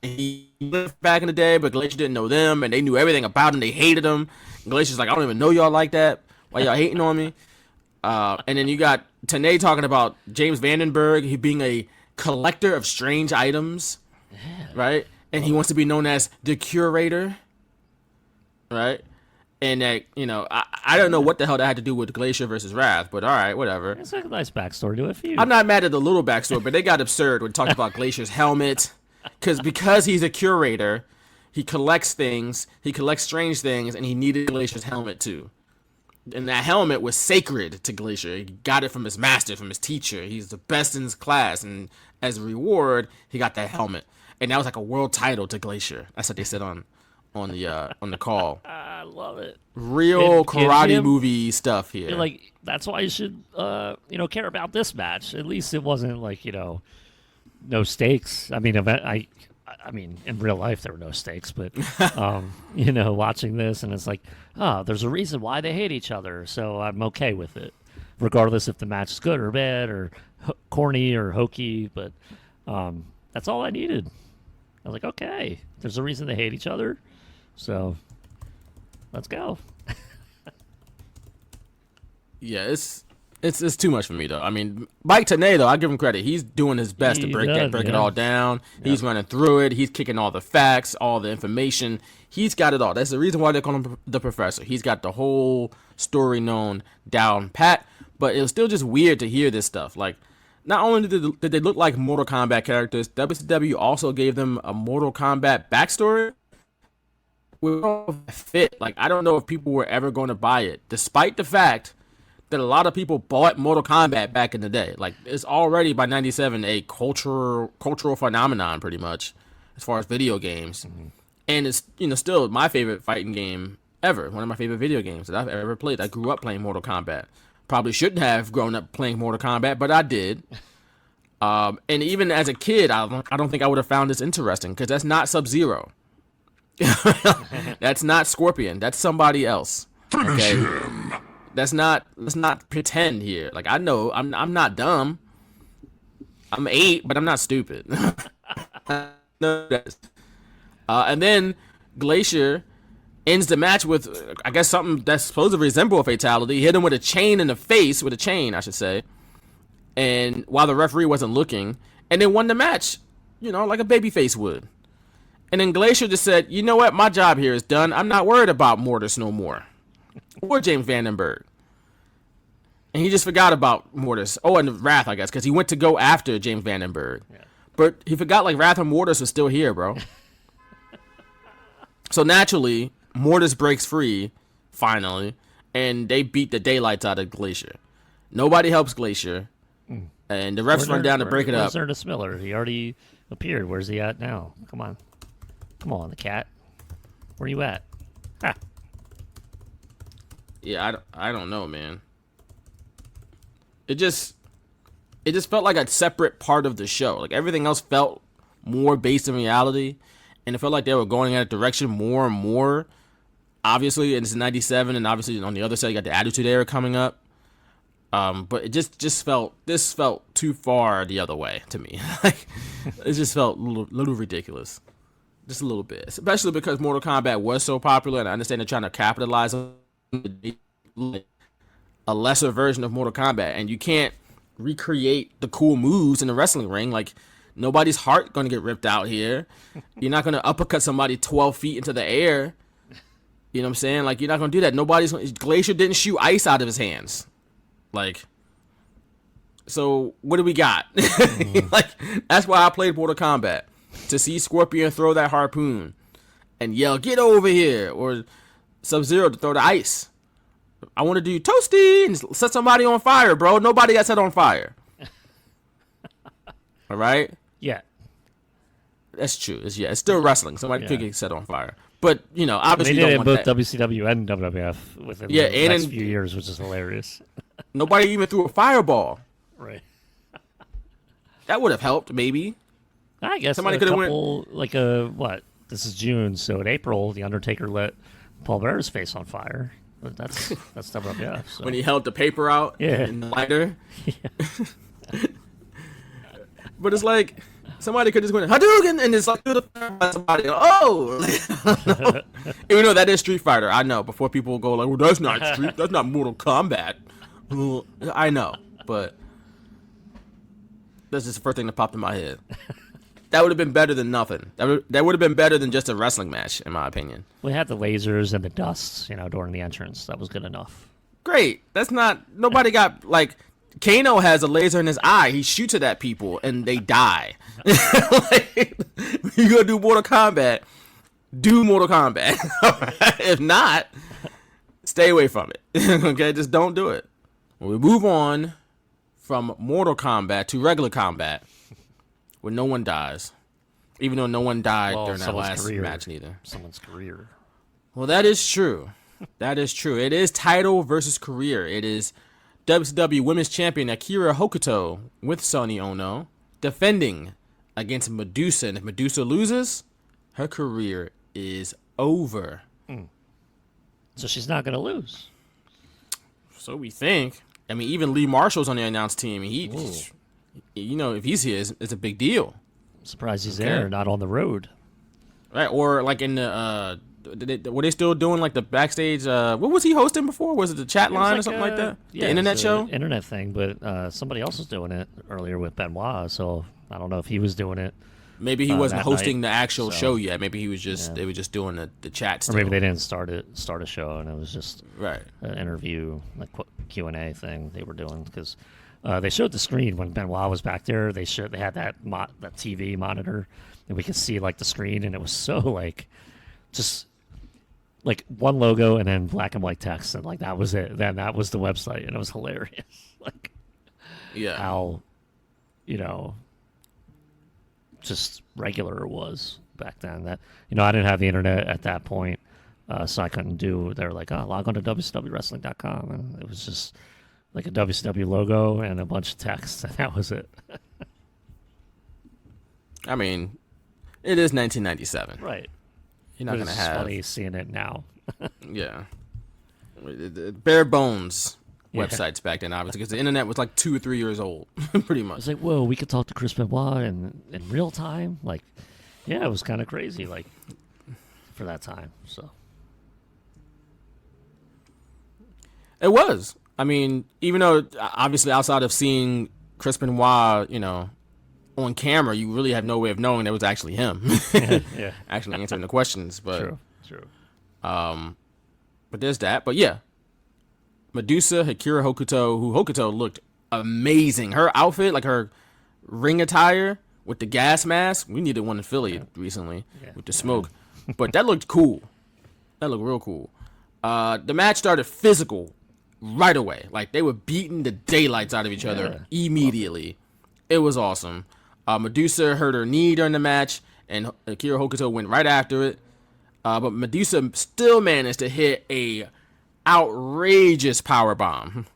he lived back in the day, but Glacier didn't know them, and they knew everything about him. They hated him. And Glacier's like, I don't even know y'all like that. Why y'all hating on me? And then you got Tenay talking about James Vandenberg, he being a collector of strange items, right? And he wants to be known as the curator, right? And that, you know, I don't know what the hell that had to do with Glacier versus Wrath, but all right, whatever. It's like a nice backstory to a feud. I'm not mad at the little backstory, but they got absurd when talked about Glacier's helmet, because he's a curator, he collects things, he collects strange things, and he needed Glacier's helmet too. And that helmet was sacred to Glacier. He got it from his master, from his teacher. He's the best in his class, and as a reward, he got that helmet. And that was like a world title to Glacier. That's what they said on the call. I love it. Real karate movie stuff here. Like, that's why you should, care about this match. At least it wasn't like, no stakes. I mean, I mean, in real life there were no stakes, but watching this, and it's like, there's a reason why they hate each other, so I'm okay with it, regardless if the match is good or bad or corny or hokey. But that's all I needed. I was like, okay, there's a reason they hate each other, so let's go. Yeah, it's too much for me though. I mean, Mike Tenay though, I give him credit. He's doing his best to break it all down. Yep. He's running through it. He's kicking all the facts, all the information. He's got it all. That's the reason why they call him the professor. He's got the whole story known down pat. But it was still just weird to hear this stuff. Like, not only did they look like Mortal Kombat characters, WCW also gave them a Mortal Kombat backstory. With fit. Like, I don't know if people were ever going to buy it, despite the fact that a lot of people bought Mortal Kombat back in the day. Like, it's already by 97 a cultural phenomenon, pretty much, as far as video games. Mm-hmm. And it's still my favorite fighting game ever. One of my favorite video games that I've ever played. I grew up playing Mortal Kombat. Probably shouldn't have grown up playing Mortal Kombat, but I did. And even as a kid, I don't think I would have found this interesting, because that's not Sub-Zero. That's not Scorpion. That's somebody else. Okay? Let's not pretend here. Like, I know I'm not dumb. I'm 8, but I'm not stupid. And then Glacier ends the match with, I guess, something that's supposed to resemble a fatality. Hit him with a chain in the face, with a chain, I should say. And while the referee wasn't looking, and then won the match, like a babyface would. And then Glacier just said, you know what? My job here is done. I'm not worried about Mortis no more. Or James Vandenberg. And he just forgot about Mortis. Oh, and Wrath, I guess, because he went to go after James Vandenberg. Yeah. But he forgot, like, Wrath and Mortis was still here, bro. So naturally, Mortis breaks free, finally, and they beat the daylights out of Glacier. Nobody helps Glacier. And the refs run down to break it up. Where's Ernest Miller? He already appeared. Where's he at now? Come on, the cat. Where you at? Ha. Yeah, I don't know, man. It just felt like a separate part of the show. Like, everything else felt more based in reality, and it felt like they were going in that direction more and more. Obviously, it's 97, and obviously on the other side, you got the Attitude Era coming up. But it just felt too far the other way to me. Like, it just felt a little ridiculous, just a little bit. Especially because Mortal Kombat was so popular, and I understand they're trying to capitalize on a lesser version of Mortal Kombat, and you can't recreate the cool moves in the wrestling ring. Like, nobody's heart gonna get ripped out here. You're not gonna uppercut somebody 12 feet into the air. You know what I'm saying? Like, you're not gonna do that. Glacier didn't shoot ice out of his hands. Like, so what do we got? Like, that's why I played Mortal Kombat, to see Scorpion throw that harpoon and yell, "Get over here!" or Sub-Zero to throw the ice. I want to do Toasty and set somebody on fire, bro. Nobody got set on fire. All right? Yeah. That's true. It's still wrestling. Somebody could get set on fire. But, you know, obviously they you did don't it want both that. WCW and WWF within the next few years, which is hilarious. Nobody even threw a fireball. Right. That would have helped, maybe. I guess Somebody a could have couple, like what? This is June, so in April, The Undertaker lit Paul Bearer's face on fire. But that's WWF. So. When he held the paper out in the lighter. Yeah. But it's like, somebody could just go in, Hadouken, and it's like, somebody, oh! Even though that is Street Fighter, I know, before people go like, well, that's not Mortal Kombat. I know, but that's just the first thing that popped in my head. That would have been better than nothing. That would have been better than just a wrestling match, in my opinion. We had the lasers and the dust, during the entrance. That was good enough. Great. That's not, nobody got, like, Kano has a laser in his eye. He shoots it at people, and they die. Like, you gonna do Mortal Kombat, do Mortal Kombat. If not, stay away from it. Okay, just don't do it. When we move on from Mortal Kombat to regular combat, where no one dies, even though no one died during that last match neither. Someone's career. Well, that is true. That is true. It is title versus career. It is WCW Women's Champion Akira Hokuto with Sonny Ono defending against Madusa. And if Madusa loses, her career is over. So she's not going to lose. So we think. I mean, even Lee Marshall's on the announced team. He's, if he's here, it's a big deal. I'm surprised he's there, not on the road. Right, or like in the, were they still doing like the backstage, what was he hosting before? Was it the chat line or something like that? Yeah, the internet show? Internet thing, but somebody else was doing it earlier with Benoit, so I don't know if he was doing it. Maybe he wasn't hosting night, the actual show yet. Maybe he was just, they were just doing the chat still. Or maybe they didn't start a show and it was just an interview, like Q&A thing they were doing, because they showed the screen when Benoit was back there. They had that TV monitor, and we could see like the screen, and it was so like just like one logo and then black and white text, and like that was it. Then that was the website, and it was hilarious. Like, how just regular it was back then. That I didn't have the internet at that point, so I couldn't do. They were like, log on to WCWWrestling.com, and it was just like a WCW logo and a bunch of text, and that was it. I mean, it is 1997, right? You're not gonna have. It's funny seeing it now. Yeah, bare bones websites back then, obviously, because the internet was like 2 or 3 years old, pretty much. It's like, whoa, we could talk to Chris Benoit in real time. Like, yeah, it was kind of crazy, like for that time. So it was. I mean, even though obviously outside of seeing Chris Benoit, on camera, you really have no way of knowing that was actually him. yeah. Actually answering the questions, but true. But there's that. But yeah, Madusa, Akira Hokuto, who Hokuto looked amazing. Her outfit, like her ring attire with the gas mask, we needed one in Philly recently with the smoke. But that looked cool. That looked real cool. The match started physical right away. Like, they were beating the daylights out of each other immediately. It was awesome. Madusa hurt her knee during the match, and Akira Hokuto went right after it. But Madusa still managed to hit a outrageous power bomb.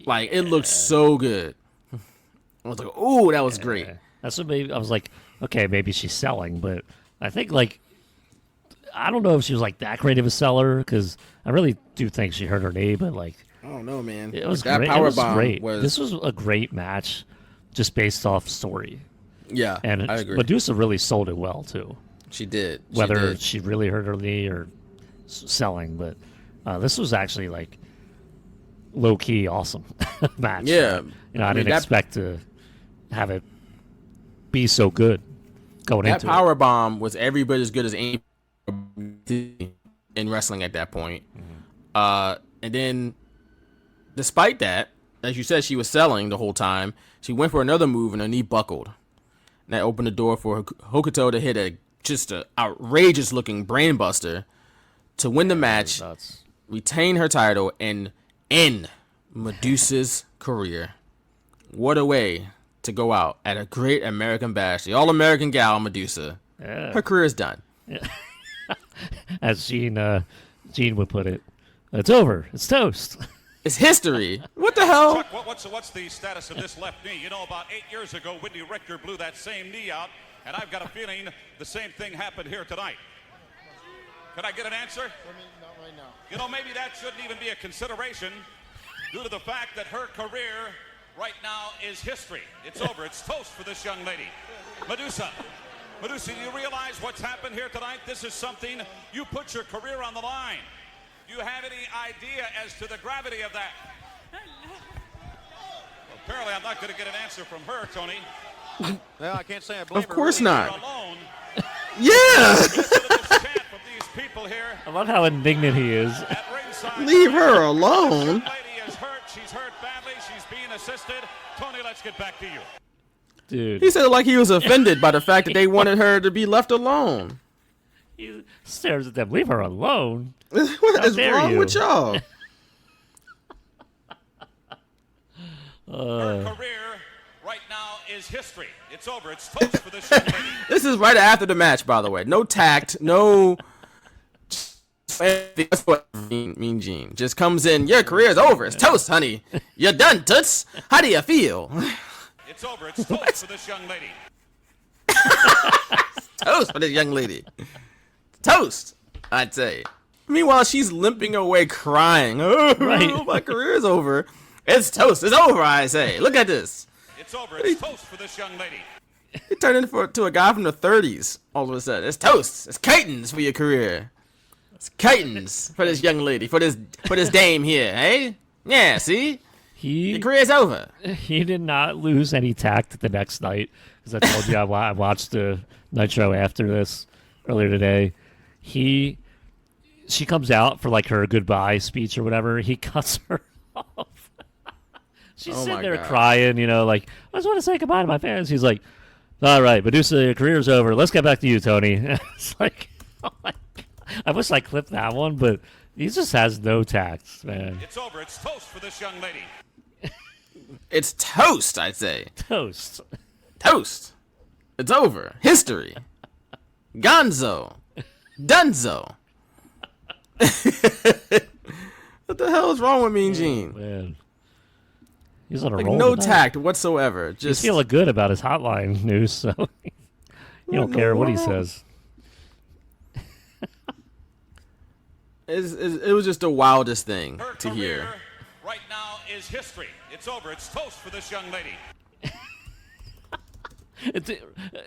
Like, it looked so good. I was like, ooh, that was great. That's what made I was like, okay, maybe she's selling, but I think, like, I don't know if she was like that great of a seller, because I really do think she hurt her knee, but like, I don't know, man. It was that great. power It was bomb great. was. This was a great match, just based off story. Yeah, And I agree. Madusa really sold it well too. She did. Whether she really hurt her knee or selling, but this was actually like low key awesome match. Yeah, I didn't expect to have it be so good going that into power it. bomb was every bit as good as any in wrestling at that point. And then, despite that, as you said, she was selling the whole time. She went for another move and her knee buckled. And that opened the door for Hokuto to hit a outrageous looking brainbuster to win the match, retain her title, and end Madusa's career. What a way to go out at a great American bash. The All-American gal, Madusa. Yeah. Her career is done. Yeah. As Gene would put it, it's over. It's toast. It's history. What the hell? Chuck, what's the status of this left knee? You know, about 8 years ago, Whitney Richter blew that same knee out, and I've got a feeling the same thing happened here tonight. Can I get an answer? Not right now. You know, maybe that shouldn't even be a consideration due to the fact that her career right now is history. It's over. It's toast for this young lady. Madusa, do you realize what's happened here tonight? This is something, you put your career on the line. Do you have any idea as to the gravity of that? Well, apparently, I'm not going to get an answer from her, Tony. Well, I can't say I blame Of her. course really. not. Alone. Yeah. Listen to this chant from these people here I love how indignant he is. at ringside. Leave her This alone. young lady is hurt. She's hurt badly. She's being assisted. Tony, let's get back to you. Dude, He said it like he was offended by the fact that they wanted her to be left alone. he stares at them. Leave her alone. What is dare wrong you? with y'all? Her career right now is history. It's over. It's toast for this young lady. This is right after the match, by the way. No tact, no. That's what Mean Gene just comes in. Your career's over. It's toast, honey. You're done, toots. How do you feel? It's over. It's toast for this young lady. Toast for this young lady. Toast, I'd say. Meanwhile, she's limping away crying. Oh, Right. my career's over. It's toast. It's over, I say. Look at this. It's over. It's toast for this young lady. He turned into a guy from the 30s all of a sudden. It's toast. It's Kitons for your career. It's Kitons for this young lady, for this dame here, eh? Yeah, see? Your career's over. He did not lose any tact the next night, because I told you I watched the Nitro after this earlier today. She comes out for like her goodbye speech or whatever. He cuts her off. She's Oh sitting my there God. crying, like, I just want to say goodbye to my fans. He's like, all right, Madusa, your career's over. Let's get back to you, Tony. It's like, oh my God. I wish I clipped that one, but he just has no tact, man. It's over. It's toast for this young lady. It's toast, I'd say. Toast. Toast. It's over. History. Gonzo. Dunzo. What the hell is wrong with Mean Gene? Man. He's on a Like, roll no tonight. tact whatsoever. He's Just feeling good about his hotline news, so you don't care what he says. it was just the wildest thing Her to career hear. right now is history. It's over. It's toast for this young lady.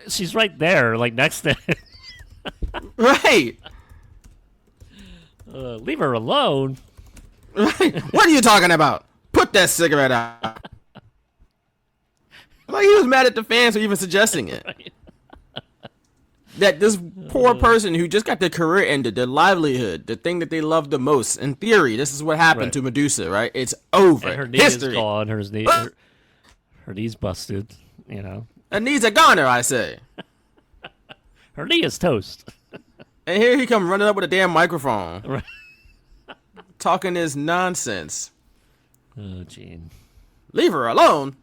She's right there, like next to him. Right. Leave her alone. Right. What are you talking about? Put that cigarette out. Like, he was mad at the fans for even suggesting it. Right. That this poor person who just got their career ended, their livelihood, the thing that they love the most, in theory, this is what happened Right. to Madusa, right? It's over. And her knee History. is gone. Her knee's busted. Her knees are goner, I say. Her knee is toast. And here he come running up with a damn microphone, Right. talking this nonsense. Oh, Gene. Leave her alone.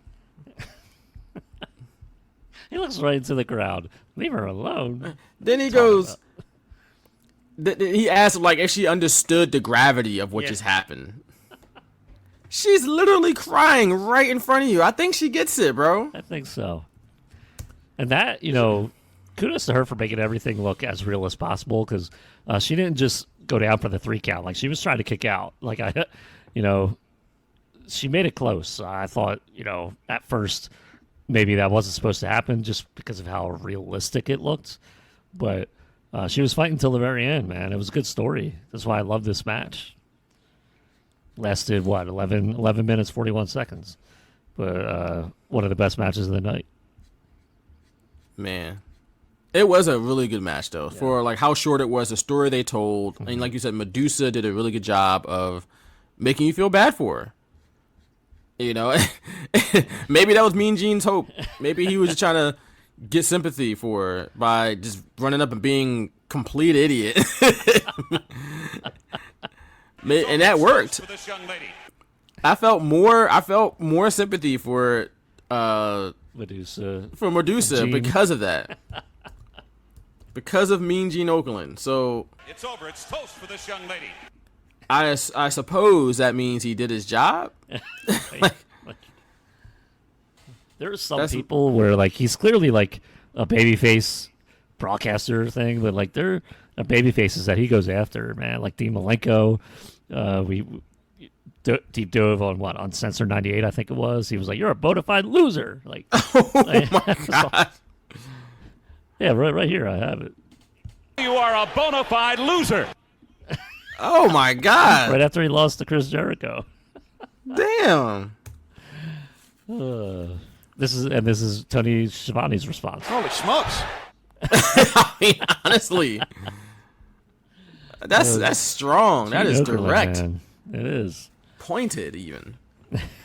He looks right into the crowd. Leave her alone. Then he goes. He asked like if she understood the gravity of what Yeah. just happened. She's literally crying right in front of you. I think she gets it, bro. I think so. And that, kudos to her for making everything look as real as possible, because she didn't just go down for the 3 count. Like, she was trying to kick out. Like, she made it close. I thought, at first maybe that wasn't supposed to happen just because of how realistic it looked. But she was fighting till the very end, man. It was a good story. That's why I love this match. Lasted, 11 minutes, 41 seconds. But one of the best matches of the night. Man. It was a really good match, though. Yeah. For, like, how short it was, the story they told. And like you said, Madusa did a really good job of making you feel bad for her. Maybe that was Mean Gene's hope. Maybe he was just trying to get sympathy for her by just running up and being complete idiot. And that worked. I felt more sympathy for Madusa because of that. Because of Mean Gene Okerlund. So it's over. It's toast for this young lady. I suppose that means he did his job. There are some people where, like, he's clearly like a babyface broadcaster thing, but like there are baby faces that he goes after, man. Like Dean Malenko, we deep dove on Uncensored 98, I think it was. He was like, "You're a bona fide loser." Like, my God. Yeah, right here I have it. You are a bona fide loser. Oh my God! Right after he lost to Chris Jericho. Damn. This is Tony Schiavone's response. Holy smokes! I mean, honestly, that's strong. That is direct. Man. It is pointed, even.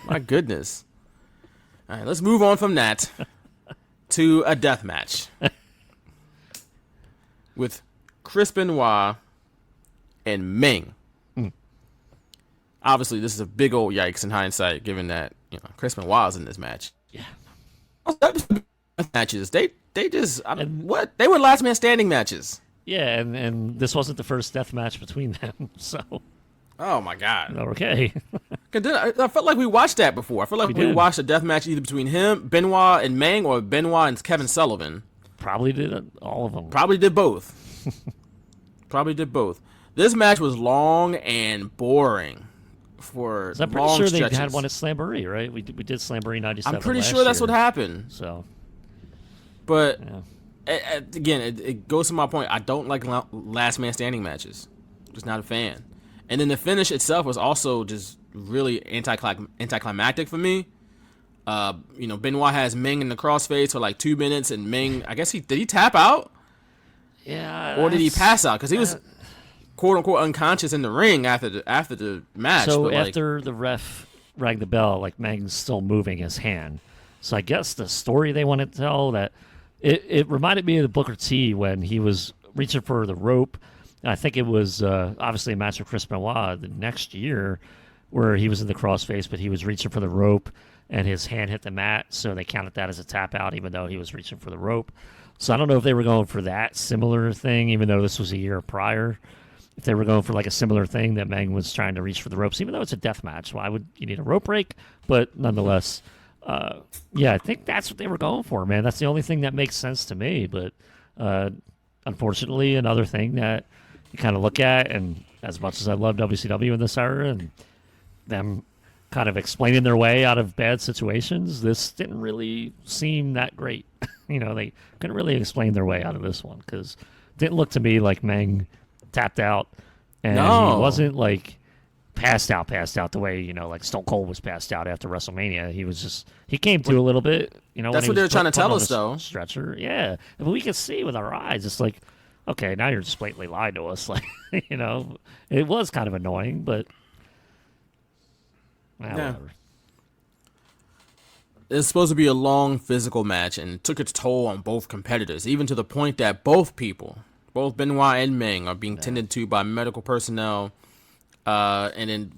My goodness. All right, let's move on from that to a death match with Chris Benoit and Meng. Obviously, this is a big old yikes in hindsight, given that Chris Benoit was in this match. Yeah. Matches. They just they were last man standing matches. Yeah, and this wasn't the first death match between them, so. Oh my God. Okay. I felt like we watched that before. I feel like we watched a death match either between him, Benoit, and Meng, or Benoit and Kevin Sullivan. Probably did all of them. Probably did both. This match was long and boring for I'm pretty long sure stretches. they had one at Slamboree, right? We did Slamboree 97. I'm pretty sure that's what happened. So, but again, it goes to my point. I don't like last man standing matches. Just not a fan. And then the finish itself was also just really anticlimactic for me. Benoit has Meng in the crossface for like 2 minutes, and Meng, I guess did he tap out? Yeah. Or did he pass out? Because he was quote unquote unconscious in the ring after the match. So after the ref rang the bell, like Meng's still moving his hand. So I guess the story they want to tell, that it reminded me of the Booker T when he was reaching for the rope. I think it was obviously a match with Chris Benoit the next year where he was in the crossface, but he was reaching for the rope and his hand hit the mat, so they counted that as a tap out even though he was reaching for the rope. So I don't know if they were going for that similar thing, even though this was a year prior. If they were going for like a similar thing that Meng was trying to reach for the ropes, even though it's a death match, why would you need a rope break? But nonetheless, I think that's what they were going for, man. That's the only thing that makes sense to me. But unfortunately, another thing that you kind of look at, and as much as I love WCW in this era and them kind of explaining their way out of bad situations, this didn't really seem that great. They couldn't really explain their way out of this one because it didn't look to me like Meng tapped out, and he wasn't like passed out the way like Stone Cold was passed out after WrestleMania. He came to a little bit. That's what they were trying to tell us, though. Stretcher, yeah, but we could see with our eyes. It's like, okay, now you're just blatantly lying to us. Like, it was kind of annoying, but whatever. It's supposed to be a long physical match, and it took its toll on both competitors, even to the point that both Benoit and Meng, are being tended to by medical personnel, and then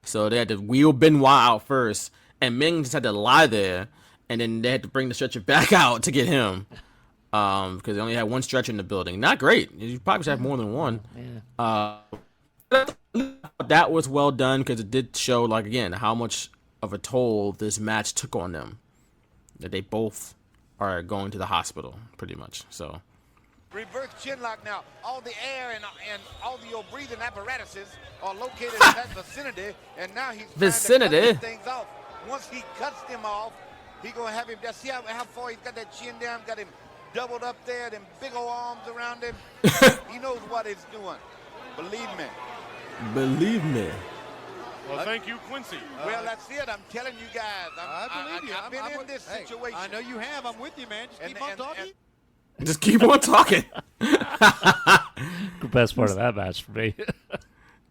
so they had to wheel Benoit out first, and Meng just had to lie there, and then they had to bring the stretcher back out to get him, because they only had one stretcher in the building. Not great. You probably should have more than one. That was well done because it did show, like, again, how much of a toll this match took on them. That they both are going to the hospital, pretty much. So Reverse chin lock now. All the air and all your breathing apparatuses are located in that vicinity, and now he's trying to cut things off. Once he cuts them off, he's gonna have him. See how far he's got that chin down, got him doubled up there, them big old arms around him. He knows what he's doing. Believe me. Believe me. Well, thank you, Quincy. Well, that's it. I'm telling you guys. I believe you. I've been in this situation. I know you have. I'm with you, man. Just keep on talking. Just keep on talking. The best part of that match for me.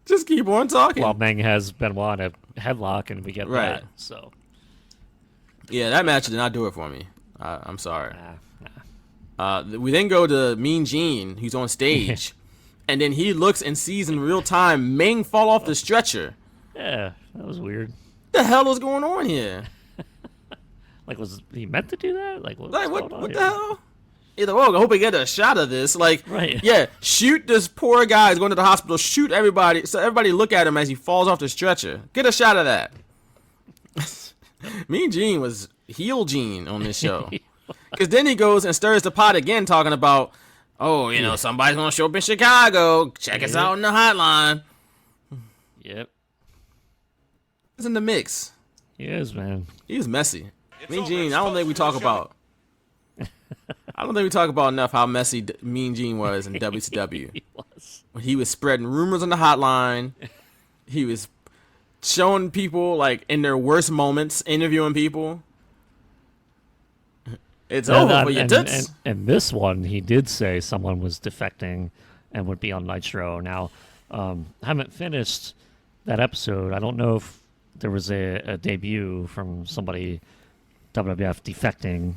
Just keep on talking. While Meng has Benoit in a headlock, and we get that. So. Yeah, that match did not do it for me. I'm sorry. We then go to Mean Gene, who's on stage, and then he looks and sees in real time Meng fall off the stretcher. Yeah, that was weird. What the hell is going on here? Like, was he meant to do that? Like, what the hell? Either way, I hope we get a shot of this. Like, right. Yeah, shoot this poor guy who's going to the hospital. Shoot everybody, so everybody look at him as he falls off the stretcher. Get a shot of that. Mean Gene was heel Gene on this show. Because then he goes and stirs the pot again, talking about, somebody's going to show up in Chicago. Check us out on the hotline. Yep. He's in the mix. He is, man. He's messy. Mean Gene, I don't think we talk about. I don't think we talk about enough how messy Mean Gene was in WCW. He was. When he was spreading rumors on the hotline. He was showing people, like, in their worst moments, interviewing people. It's over for your tits. And this one, he did say someone was defecting and would be on Nitro. Now, I haven't finished that episode. I don't know if there was a debut from somebody WWF defecting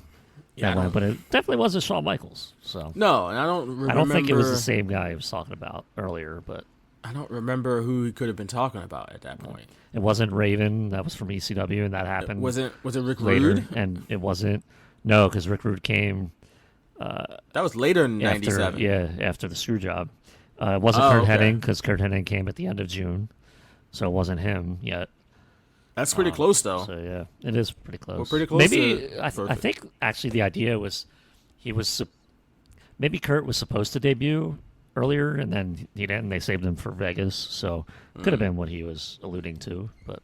that one, but it definitely wasn't Shawn Michaels. So no, and I don't remember. I don't think it was the same guy he was talking about earlier, but I don't remember who he could have been talking about at that point. It wasn't Raven. That was from ECW, and that happened. Was it Rick later, Rude? And it wasn't. No, because Rick Rude came. That was later in '97. Yeah, after the screw job. It wasn't Kurt Hennig, because Kurt Hennig came at the end of June, so it wasn't him yet. That's pretty close, though. So yeah, it is pretty close. We're pretty close. Maybe I think actually the idea was maybe Kurt was supposed to debut earlier, and then he didn't. They saved him for Vegas, so could have been what he was alluding to. But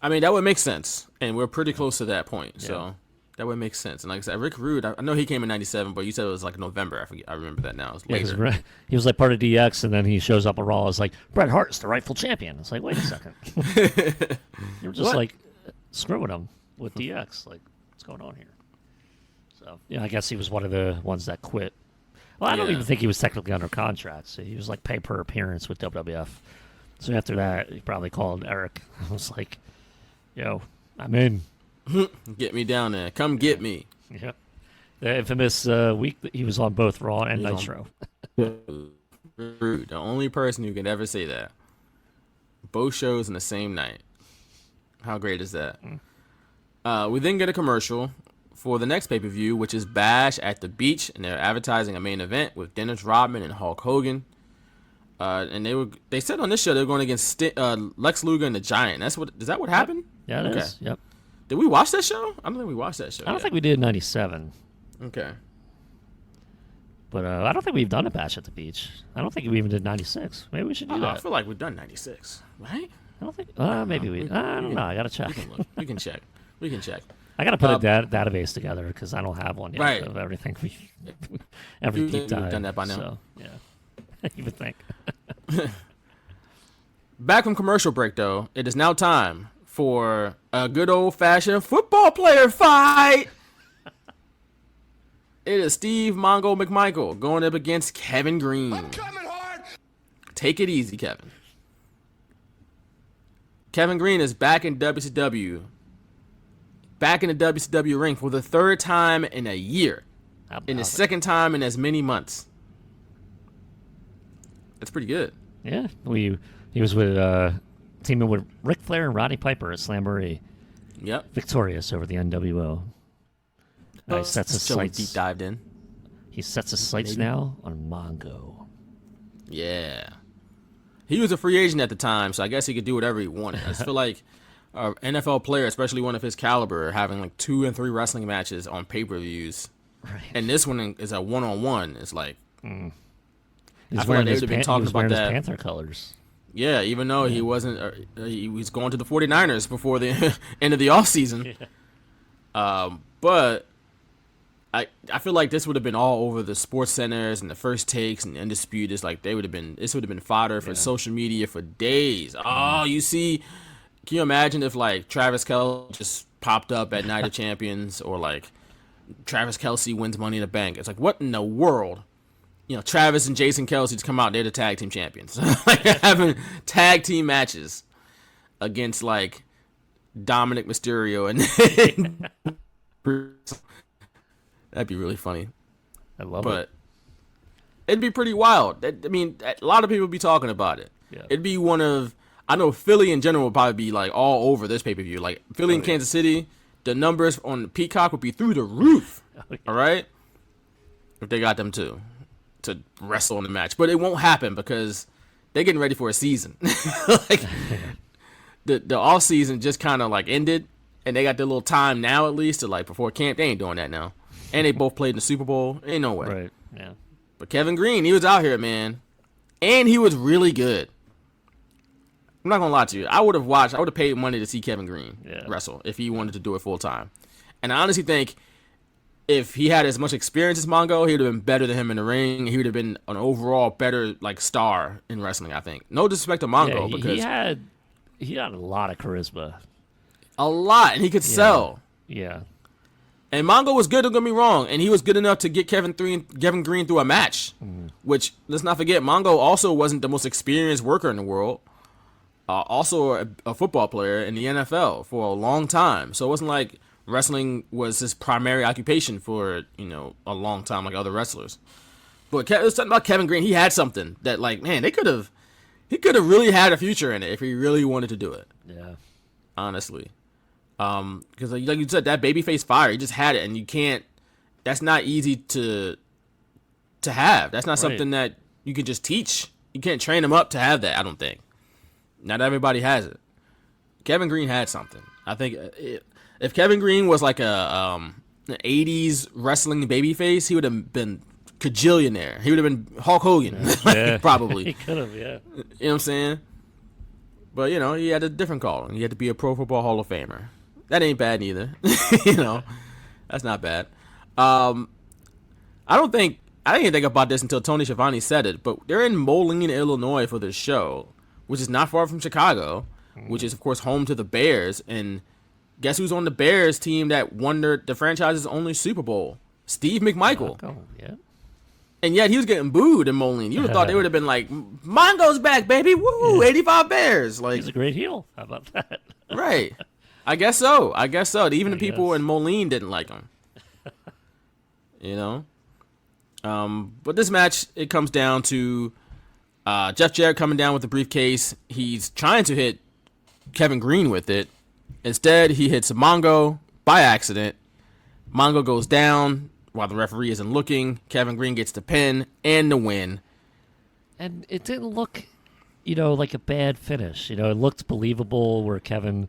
I mean, that would make sense, and we're pretty close to that point. Yeah. So that would make sense. And like I said, Rick Rude, I know he came in '97, but you said it was like November. I forget. I remember that now. It was later. He was like part of DX, and then he shows up at Raw. It's like, Bret Hart's the rightful champion. It's like, wait a second. You were just like screwing him with DX. Like, what's going on here? So yeah, I guess he was one of the ones that quit. Well, I don't even think he was technically under contract. So he was like pay per appearance with WWF. So after that, he probably called Eric. I was like, yo, I'm in. Get me down there. Come get me. Yeah. The infamous week that he was on both Raw and Nitro. Rude. The only person who could ever say that. Both shows in the same night. How great is that? We then get a commercial for the next pay-per-view, which is Bash at the Beach, and they're advertising a main event with Dennis Rodman and Hulk Hogan. And they said on this show they were going against Lex Luger and the Giant. Is that what happened? Yeah, it is. Yep. Did we watch that show? I don't think we watched that show. I don't think we did in '97. Okay. But I don't think we've done a Bash at the Beach. I don't think we even did '96. Maybe we should do that. I feel like we've done '96, right? I don't think. Maybe we. I don't know. I gotta check. We can check. I gotta put a database together because I don't have one yet right. of everything every deep dive. We've done that by now. So, yeah, you would think. Back from commercial break, though, it is now time for a good old-fashioned football player fight. It is Steve Mongo McMichael going up against Kevin Greene. I'm coming hard. Take it easy, Kevin. Kevin Greene is back in WCW. Back in the WCW ring for the third time in a year. In the second time in as many months. That's pretty good. Yeah, he was with teaming with Ric Flair and Roddy Piper at Slamboree. Yep. Victorious over the NWO. He sets his sights. Deep dived in. He sets his sights now on Mongo. Yeah. He was a free agent at the time, so I guess he could do whatever he wanted. I just feel like an NFL player, especially one of his caliber, having like 2 and 3 wrestling matches on pay-per-views. and this one is a one-on-one. It's like He's I feel wearing like they his would have been he talking was about wearing his that. Panther colors. Yeah, even though he wasn't, he was going to the 49ers before the end of the offseason. But I feel like this would have been all over the sports centers and the first takes and Undisputed. Like this would have been fodder for social media for days. Oh, you see, can you imagine if like Travis Kelce just popped up at Night of Champions, or like Travis Kelce wins Money in the Bank? It's like, what in the world? You know, Travis and Jason Kelce just come out, they're the tag team champions. Like having tag team matches against like Dominic Mysterio and that'd be really funny. I love But it. it'd be pretty wild. I mean, a lot of people would be talking about it. Yeah. It'd be one of, I know Philly in general would probably be like all over this pay-per-view. Like Philly and Kansas City, the numbers on Peacock would be through the roof. All right? If they got them to wrestle in the match. But it won't happen because they're getting ready for a season. Like the off season just kind of like ended, and they got their little time now at least to like before camp. They ain't doing that now. And they both played in the Super Bowl. Ain't no way. Right. Yeah. But Kevin Greene, he was out here, man. And he was really good. I'm not gonna lie to you. I would have paid money to see Kevin Greene wrestle if he wanted to do it full time. And I honestly think if he had as much experience as Mongo, he would have been better than him in the ring. He would have been an overall better like star in wrestling, I think. No disrespect to Mongo, because he had a lot of charisma. A lot, and he could sell. Yeah. And Mongo was good, don't get me wrong, and he was good enough to get Kevin Greene through a match, which, let's not forget, Mongo also wasn't the most experienced worker in the world. Also a football player in the NFL for a long time. So it wasn't like wrestling was his primary occupation for, a long time like other wrestlers. But it was something about Kevin Greene. He had something that, like, man, he could have really had a future in it if he really wanted to do it. Yeah. Honestly. Because like you said, that babyface fire, he just had it, and you can't. That's not easy to have. That's not something that you can just teach. You can't train him up to have that. I don't think. Not everybody has it. Kevin Greene had something. I think if Kevin Greene was like an '80s wrestling babyface, he would have been cajillionaire. He would have been Hulk Hogan, probably. He could have, yeah. You know what I'm saying? But he had a different calling. He had to be a Pro Football Hall of Famer. That ain't bad neither. That's not bad. I didn't even think about this until Tony Schiavone said it, but they're in Moline, Illinois for this show, which is not far from Chicago, which is, of course, home to the Bears. And guess who's on the Bears team that won the franchise's only Super Bowl? Steve McMichael. Oh, yeah. And yet he was getting booed in Moline. You would have thought they would have been like, Mongo's back, baby. Woo, 85 Bears. Like, he's a great heel. How about that? Right. I guess so. Even the people in Moline didn't like him. But this match, it comes down to Jeff Jarrett coming down with the briefcase. He's trying to hit Kevin Greene with it. Instead, he hits Mongo by accident. Mongo goes down while the referee isn't looking. Kevin Greene gets the pin and the win. And it didn't look, like a bad finish. It looked believable where Kevin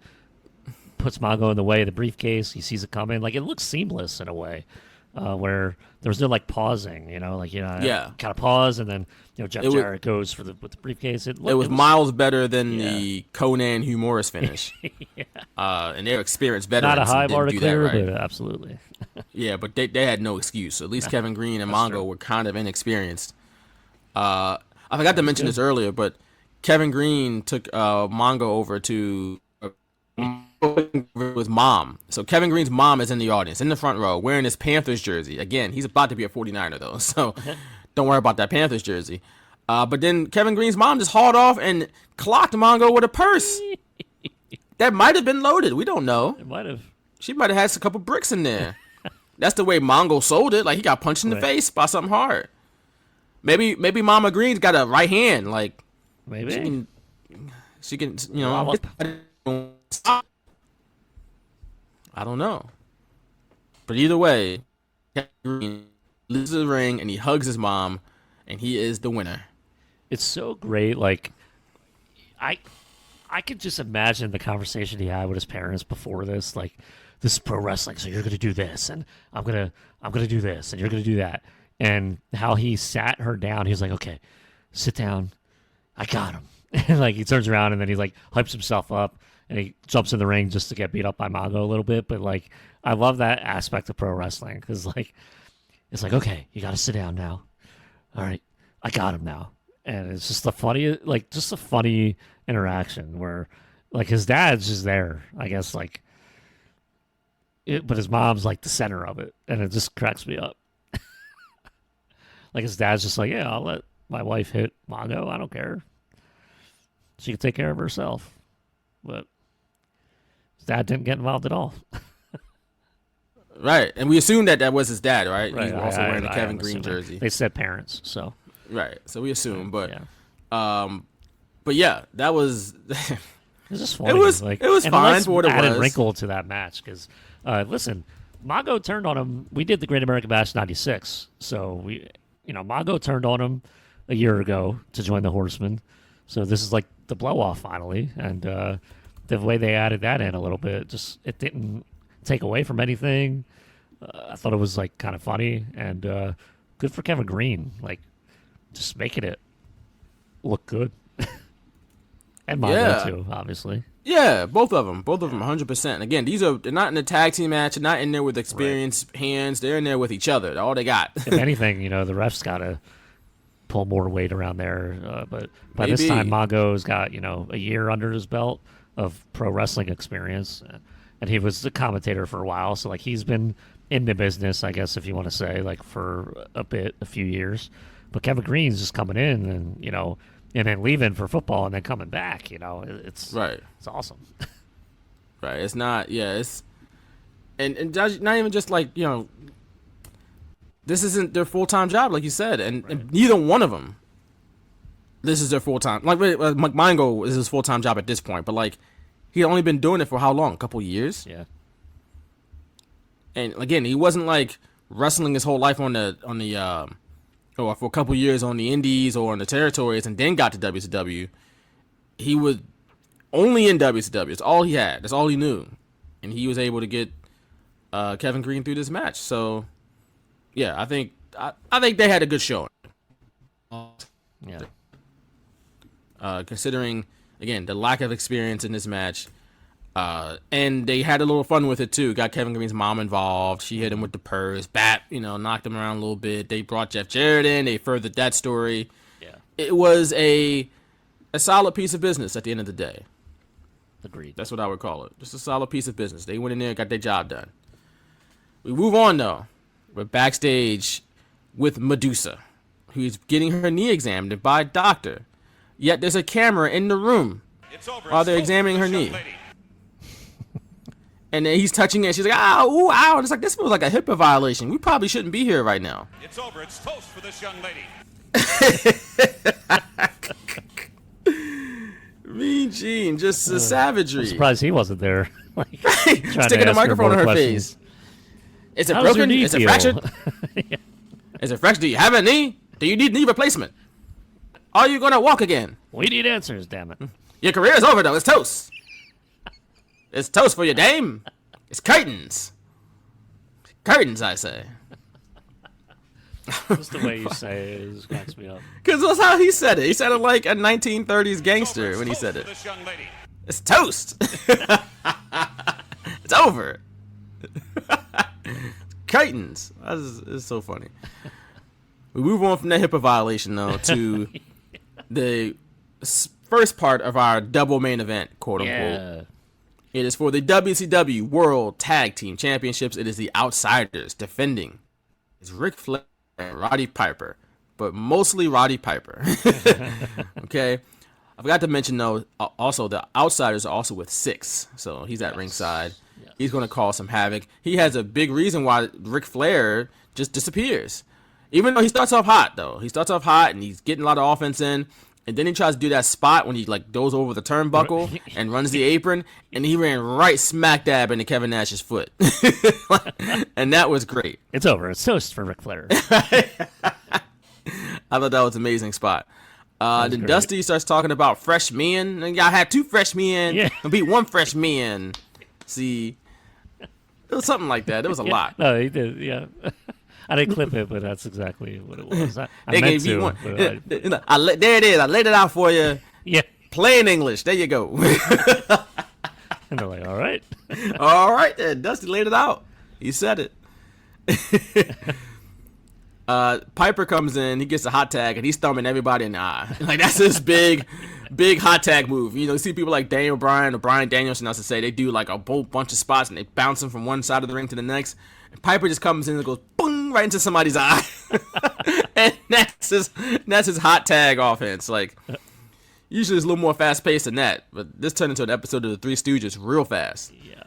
puts Mongo in the way of the briefcase. He sees it coming. Like, it looks seamless in a way, where there was no, pausing, kind of pause, and then, Jeff Jarrett goes with the briefcase. It was miles better than the Conan humorous finish. And their experienced veterans not a high bar to clear, right. but absolutely. Yeah, but they had no excuse. At least Kevin Greene and Mongo were kind of inexperienced. I forgot to mention this earlier, but Kevin Greene took Mongo over to with mom. So Kevin Greene's mom is in the audience, in the front row, wearing his Panthers jersey. Again, he's about to be a 49er, though, so don't worry about that Panthers jersey. But then Kevin Greene's mom just hauled off and clocked Mongo with a purse. That might have been loaded. We don't know. It might have. She might have had a couple bricks in there. That's the way Mongo sold it. Like, he got punched in the face by something hard. Maybe Mama Green's got a right hand. Like, maybe she can I don't know. But either way, Kevin Greene loses the ring and he hugs his mom, and he is the winner. It's so great. Like, I could just imagine the conversation he had with his parents before this. Like, this is pro wrestling, so you're gonna do this, and I'm gonna do this, and you're gonna do that. And how he sat her down, he was like, okay, sit down, I got him. And like he turns around and then he like hypes himself up and he jumps in the ring just to get beat up by Mongo a little bit. But like I love that aspect of pro wrestling because like it's like, okay, you got to sit down now. All right, I got him now. And it's just a funny interaction where like his dad's just there, I guess, like but his mom's like the center of it, and it just cracks me up. Like his dad's just like, yeah, I'll let my wife hit Mongo. I don't care. She can take care of herself. But his dad didn't get involved at all. Right. And we assumed that was his dad, right? Right. He was also wearing the Kevin Greene jersey. They said parents, so. Right. So we assume, but yeah. But yeah, that was it was just funny. It was fine for what it added was. wrinkle to that match because listen, Mongo turned on him. We did the Great American Bash '96, so Mongo turned on him a year ago to join the Horsemen. So this is like the blow off finally, and the way they added that in a little bit, just it didn't take away from anything. I thought it was like kind of funny and good for Kevin Greene, like just making it look good. And Mongo too, obviously. Yeah, both of them, 100%. Again, they're not in a tag team match, they're not in there with experienced hands. They're in there with each other. All they got. If anything, the refs got to pull more weight around there. But by this time, Mongo's got a year under his belt of pro wrestling experience, and he was the commentator for a while. So like he's been in the business, I guess, if you want to say, like for a few years. But Kevin Greene's just coming in, and then leaving for football and then coming back, it's right. It's awesome. Right. It's not, it's, and not even just like, this isn't their full-time job, like you said, and neither one of them, this is their full-time, like Mongo is his full-time job at this point, but like, he had only been doing it for how long? A couple years? Yeah. And again, he wasn't like wrestling his whole life or for a couple years on the indies or on the territories and then got to WCW. He was only in WCW. It's all he had. That's all he knew. And he was able to get Kevin Greene through this match. So, yeah, I think they had a good showing. Yeah. Considering, again, the lack of experience in this match. And they had a little fun with it too. Got Kevin Greene's mom involved. She hit him with the purse. Knocked him around a little bit. They brought Jeff Jarrett in. They furthered that story. Yeah. It was a solid piece of business at the end of the day. Agreed. That's what I would call it. Just a solid piece of business. They went in there and got their job done. We move on though. We're backstage with Madusa, who's getting her knee examined by a doctor. Yet there's a camera in the room while they're examining her knee. And then he's touching it. And she's like, "Ow, ooh, ow!" And it's like, this feels like a HIPAA violation. We probably shouldn't be here right now. It's over. It's toast for this young lady. Mean Gene, just the savagery. I'm surprised he wasn't there. Sticking a microphone in her face. Is it broken? Is it fractured? Yeah. Is it fractured? Do you have a knee? Do you need knee replacement? Are you gonna walk again? We need answers, damn it. Your career is over, though. It's toast. It's toast for your dame. It's curtains. Curtains, I say. Just the way you say it just cracks me up. Because that's how he said it. He said it like a 1930s gangster when he said it. It's toast. It's over. Curtains. It's so funny. We move on from that HIPAA violation, though, to the first part of our double main event, quote unquote. Yeah. It is for the WCW World Tag Team Championships. It is the Outsiders defending. It's Ric Flair and Roddy Piper, but mostly Roddy Piper. Okay. I forgot to mention, though, also the Outsiders are also with Six, so he's at ringside. Yes. He's going to cause some havoc. He has a big reason why Ric Flair just disappears. Even though he starts off hot, though. He starts off hot, and he's getting a lot of offense in. And then he tries to do that spot when he like goes over the turnbuckle and runs the apron, and he ran right smack dab into Kevin Nash's foot. And that was great. It's over. It's toast for Ric Flair. I thought that was an amazing spot. Then great. Dusty starts talking about fresh men. And y'all had two fresh men and beat one fresh man. See, It was something like that. It was a lot. No, he did. Yeah. I didn't clip it, but that's exactly what it was. I They meant gave me to. one. But There it is. I laid it out for you. yeah. Plain English. There you go. And they're like, all right. All right, then. Dusty laid it out. He said it. Piper comes in. He gets a hot tag, and he's thumbing everybody in the eye. Like, that's his big hot tag move. You know, you see people like Daniel Bryan or Bryan Danielson, else to say, they do like a whole bunch of spots, and they bounce them from one side of the ring to the next. And Piper just comes in and goes, boom, right into somebody's eye. And that's his hot tag offense. Like, usually it's a little more fast-paced than that. But this turned into an episode of the Three Stooges real fast. Yeah.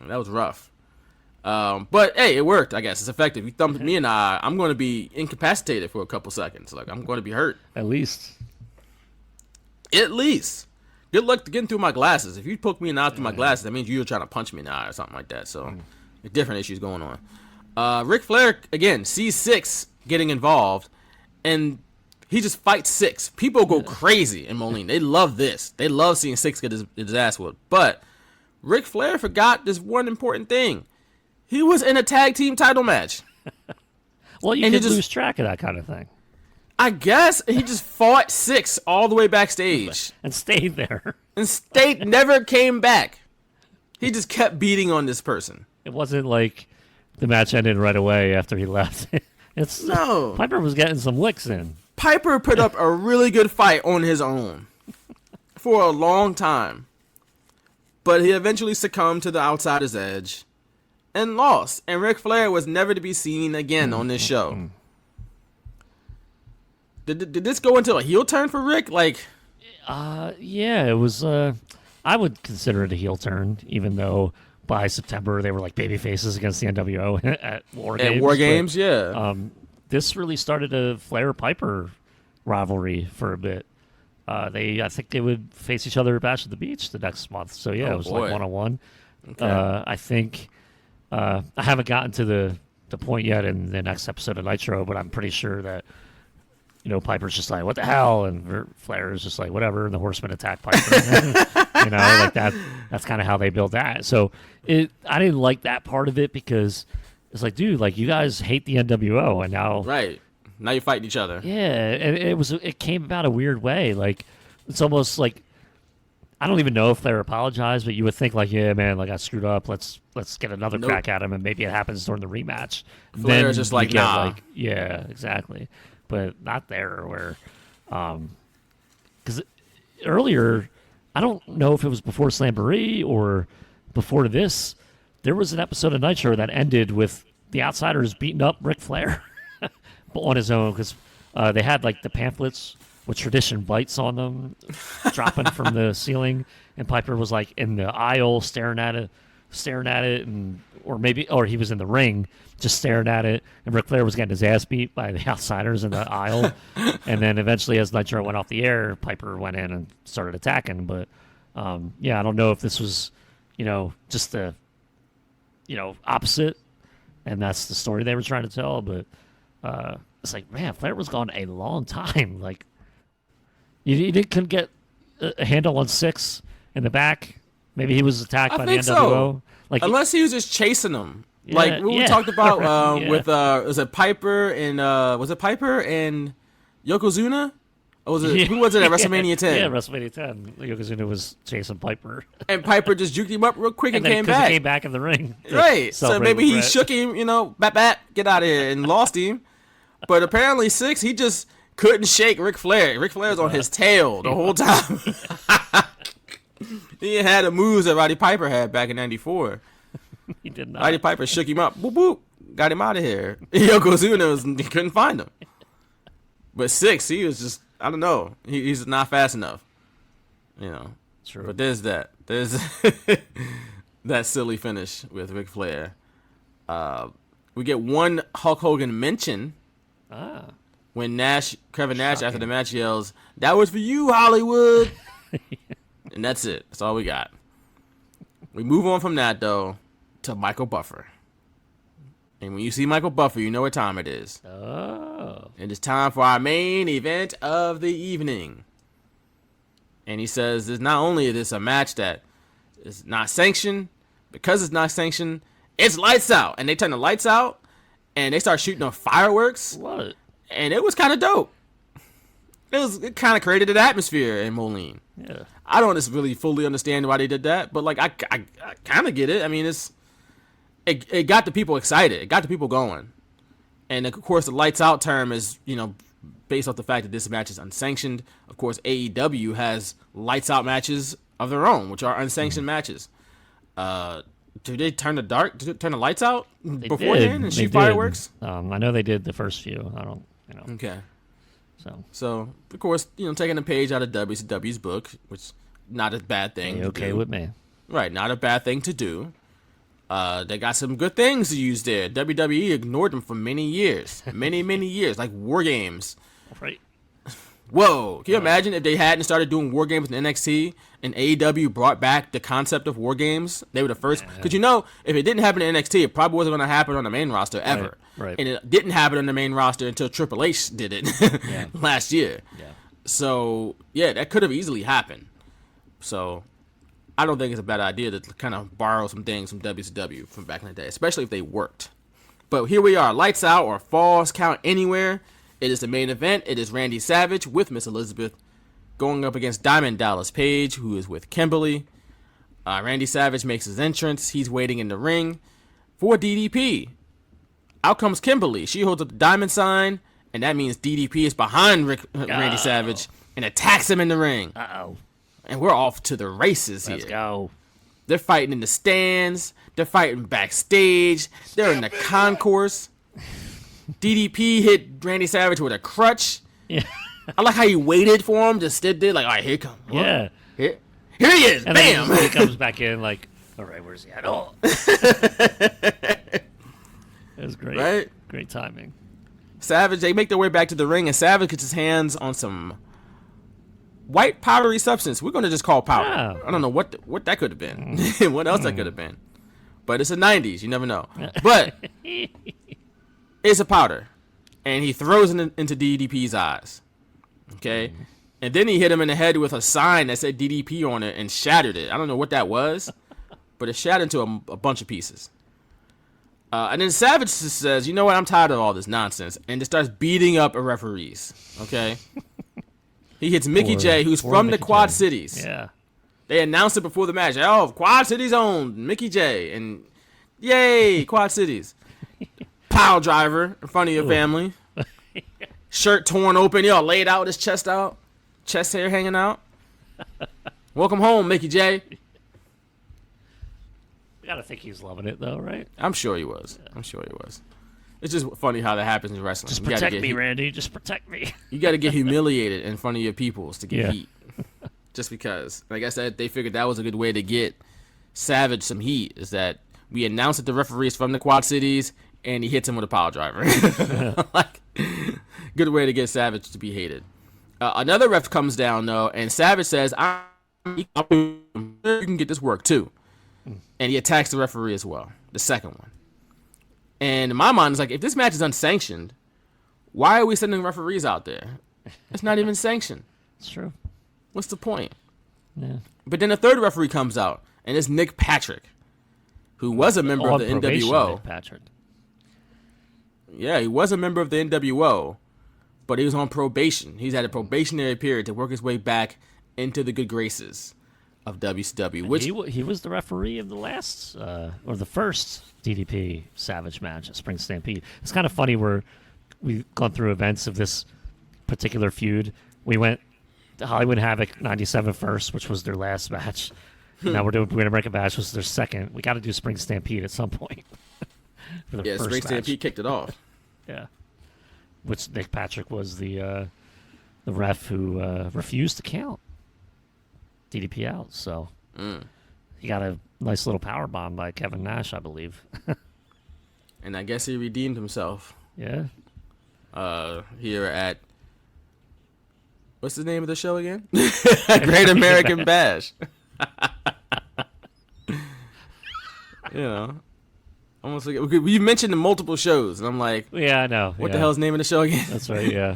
That was rough. But hey, it worked. I guess it's effective. You thumped me in the eye, I'm going to be incapacitated for a couple seconds. Like, I'm going to be hurt. At least. Good luck to getting through my glasses. If you poke me in the eye through my glasses, that means you're trying to punch me in the eye or something like that. So, different issues going on. Ric Flair again sees Six getting involved, and he just fights Six. People go crazy in Moline. They love this. They love seeing Six get his ass whooped. But Ric Flair forgot this one important thing. He was in a tag team title match. Well, you could lose track of that kind of thing. I guess he just fought Six all the way backstage. And stayed there. And never came back. He just kept beating on this person. It wasn't like the match ended right away after he left. No. Piper was getting some licks in. Piper put up a really good fight on his own for a long time. But he eventually succumbed to the outsider's edge and lost. And Ric Flair was never to be seen again on this show. Did this go into a heel turn for Rick? Like, yeah, it was. I would consider it a heel turn, even though by September they were like baby faces against the NWO at War Games. At War Games, yeah. This really started a Flair Piper rivalry for a bit. I think they would face each other at Bash at the Beach the next month. So yeah, it was like 1-on-1. Okay. I think I haven't gotten to the point yet in the next episode of Nitro, but I'm pretty sure that. You know, Piper's just like, what the hell? And Flair is just like, whatever. And the Horsemen attack Piper. You know, like that. That's kind of how they built that. So I didn't like that part of it because it's like, dude, like you guys hate the NWO and now. Right. Now you're fighting each other. Yeah. And it came about a weird way. Like, it's almost like, I don't even know if Flair apologized, but you would think like, yeah, man, like I screwed up. Let's get another crack at him. And maybe it happens during the rematch. Flair's just like, nah. Like, yeah, exactly. But not there where, because earlier, I don't know if it was before Slamboree or before this, there was an episode of Nitro that ended with the Outsiders beating up Ric Flair on his own because they had like the pamphlets with Tradition Bites on them dropping from the ceiling, and Piper was like in the aisle staring at it, or he was in the ring just staring at it, and Ric Flair was getting his ass beat by the Outsiders in the aisle. And then eventually, as Nitro went off the air, Piper went in and started attacking. But yeah, I don't know if this was, just the, opposite, and that's the story they were trying to tell. But it's like, man, Flair was gone a long time. Like, you couldn't get a handle on Six in the back. Maybe he was attacked by the NWO. So. Like, unless he was just chasing them. Yeah, like we talked about with was it Piper and Yokozuna? Or was it who was it at WrestleMania 10? Yeah, WrestleMania 10. Yokozuna was chasing Piper. And Piper just juked him up real quick and came back. He came back in the ring. Right. So maybe he shook him, bat, get out of here, and lost him. But apparently Six, he just couldn't shake Ric Flair. Ric Flair's on his tail the whole time. He had the moves that Roddy Piper had back in '94. He did not. Roddy Piper shook him up, boop boop, got him out of here. Yokozuna he couldn't find him. But Six, he was just, I don't know, he's not fast enough. True. But there's that silly finish with Ric Flair. We get one Hulk Hogan mention. When Kevin Nash after the match yells, "That was for you, Hollywood." And that's it. That's all we got. We move on from that, though, to Michael Buffer. And when you see Michael Buffer, you know what time it is. Oh. It is time for our main event of the evening. And he says, not only is this a match that is not sanctioned, because it's not sanctioned, it's lights out. And they turn the lights out, and they start shooting off fireworks. What? And it was kind of dope. It kind of created an atmosphere in Moline. Yeah. I don't just really fully understand why they did that, but like I kind of get it. I mean, it got the people excited. It got the people going. And of course, the lights out term is, based off the fact that this match is unsanctioned. Of course, AEW has lights out matches of their own, which are unsanctioned matches. Do they turn the lights out beforehand and shoot fireworks? I know they did the first few. I don't, Okay. So of course, taking a page out of WCW's book, which not a bad thing. Okay with me. Right, not a bad thing to do. They got some good things to use there. WWE ignored them for many years. Many years, like War Games. Right. Whoa, can you imagine if they hadn't started doing War Games in NXT and AEW brought back the concept of War Games? They were the first. Because if it didn't happen in NXT, it probably wasn't going to happen on the main roster ever. Right. And it didn't happen on the main roster until Triple H did it last year. Yeah. So, yeah, that could have easily happened. So, I don't think it's a bad idea to kind of borrow some things from WCW from back in the day, especially if they worked. But here we are, lights out or falls count anywhere. It is the main event. It is Randy Savage with Miss Elizabeth going up against Diamond Dallas Page, who is with Kimberly. Randy Savage makes his entrance. He's waiting in the ring for DDP. Out comes Kimberly. She holds up the diamond sign, and that means DDP is behind Randy Savage and attacks him in the ring. Uh-oh. And we're off to the races here. Let's go. They're fighting in the stands. They're fighting backstage. They're in the concourse. DDP hit Randy Savage with a crutch. Yeah. I like how he waited for him, just stood there like, all right, here he comes. Yeah. Here he is. And Bam. then he comes back in like, all right, where's he at? Oh. It was great. Right? Great timing. Savage, they make their way back to the ring, and Savage gets his hands on some white powdery substance. We're going to just call powder. Yeah. I don't know what that could have been. What else that could have been. But it's the 90s. You never know. But it's a powder. And he throws it into DDP's eyes. Okay? And then he hit him in the head with a sign that said DDP on it and shattered it. I don't know what that was. But it shattered into a bunch of pieces. And then Savage just says, you know what? I'm tired of all this nonsense. And just starts beating up referees. Okay? He hits Mickey J, who's from the Quad Cities. Yeah. They announced it before the match. Oh, Quad Cities owned Mickey J. And yay, Quad Cities. Pile driver in front of your family. Shirt torn open. Yo, laid out, his chest out. Chest hair hanging out. Welcome home, Mickey J. You gotta think he's loving it though, right? I'm sure he was. It's just funny how that happens in wrestling. Just protect me, Randy. Just protect me. You got to get humiliated in front of your peoples to get Yeah. heat. Just because. Like I said, they figured that was a good way to get Savage some heat, is that we announced that the referee is from the Quad Cities, and he hits him with a pile driver. Like, good way to get Savage to be hated. Another ref comes down, though, and Savage says, you can get this work, too. And he attacks the referee as well, the second one. And in my mind, it's like, if this match is unsanctioned, why are we sending referees out there? It's not even sanctioned. It's true. What's the point? Yeah. But then a third referee comes out, and it's Nick Patrick, who was a member of the NWO. Nick Patrick. Yeah, he was a member of the NWO, but he was on probation. He's had a probationary period to work his way back into the good graces of WCW. Which he was the referee of the last or the first DDP Savage match at Spring Stampede. It's kind of funny where we've gone through events of this particular feud. We went to Hollywood Havoc 97 first, which was their last match. Now we're doing Great American Bash, which was their second. We got to do Spring Stampede at some point. For the first Spring match. Stampede kicked it off. Yeah, which Nick Patrick was the ref who refused to count DDP out. So he got a nice little power bomb by Kevin Nash, I believe. And I guess he redeemed himself. Yeah. Here at, what's the name of the show again? Great American Bash. You know, almost like we mentioned the multiple shows, and I'm like, Yeah, I know. what the hell's the name of the show again? That's right, yeah.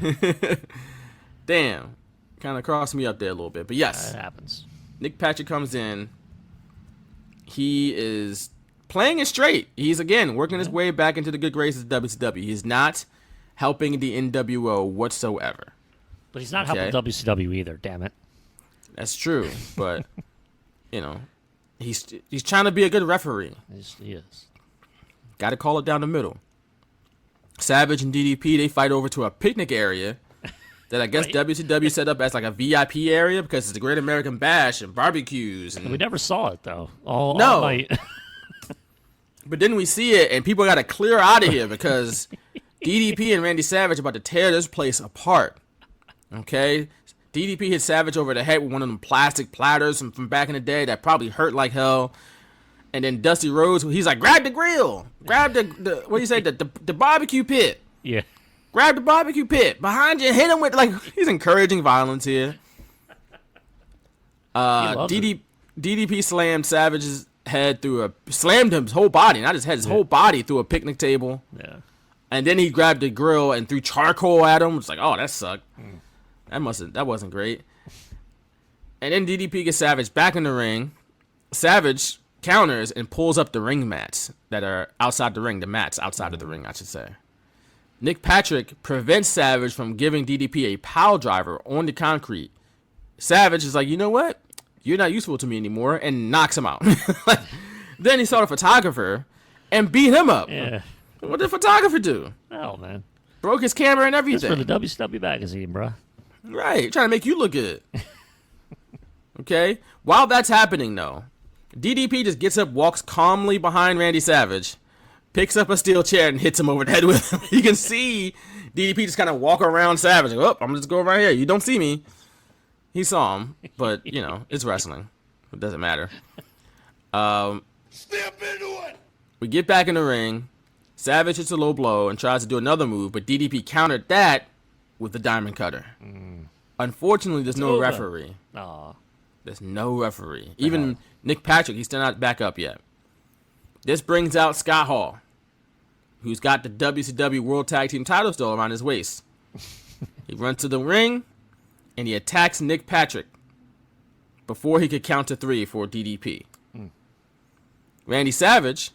Damn, kind of crossed me up there a little bit, but yes, That happens. Nick Patrick comes in, he is playing it straight. He's, again, working his way back into the good graces of WCW. He's not helping the NWO whatsoever. But he's not helping WCW either, damn it. That's true, but, you know, he's trying to be a good referee. He is. Got to call it down the middle. Savage and DDP, they fight over to a picnic area that I guess WCW set up as like a VIP area because it's the Great American Bash and barbecues. And we never saw it, though. All no. night. But then we see it, and people got to clear out of here because DDP and Randy Savage are about to tear this place apart. Okay? DDP hit Savage over the head with one of them plastic platters from back in the day that probably hurt like hell. And then Dusty Rhodes, he's like, grab the grill. Grab the what do you say, the barbecue pit. Yeah. Grab the barbecue pit behind you and hit him with, like, he's encouraging violence here. DDP slammed Savage's head slammed his whole body, not his head, his whole body through a picnic table. Yeah. And then he grabbed the grill and threw charcoal at him. It's like, oh, that sucked. That wasn't great. And then DDP gets Savage back in the ring. Savage counters and pulls up the ring mats that are outside the ring, the mats outside of the ring, I should say. Nick Patrick prevents Savage from giving DDP a pile driver on the concrete. Savage is like, you know what? You're not useful to me anymore, and knocks him out. Then he saw the photographer and beat him up. Yeah. What did the photographer do? Oh, man. Broke his camera and everything. It's for the WCW magazine, bro. Right, trying to make you look good. Okay? While that's happening, though, DDP just gets up, walks calmly behind Randy Savage, picks up a steel chair and hits him over the head with him. You can see DDP just kind of walk around Savage. Like, oh, I'm just going right here. You don't see me. He saw him, but, you know, it's wrestling. It doesn't matter. Step into it! We get back in the ring. Savage hits a low blow and tries to do another move, but DDP countered that with the diamond cutter. Unfortunately, there's no referee. Aw. There's no referee. Even Nick Patrick, he's still not back up yet. This brings out Scott Hall, who's got the WCW World Tag Team title still around his waist. He runs to the ring, and he attacks Nick Patrick before he could count to 3 for DDP. Randy Savage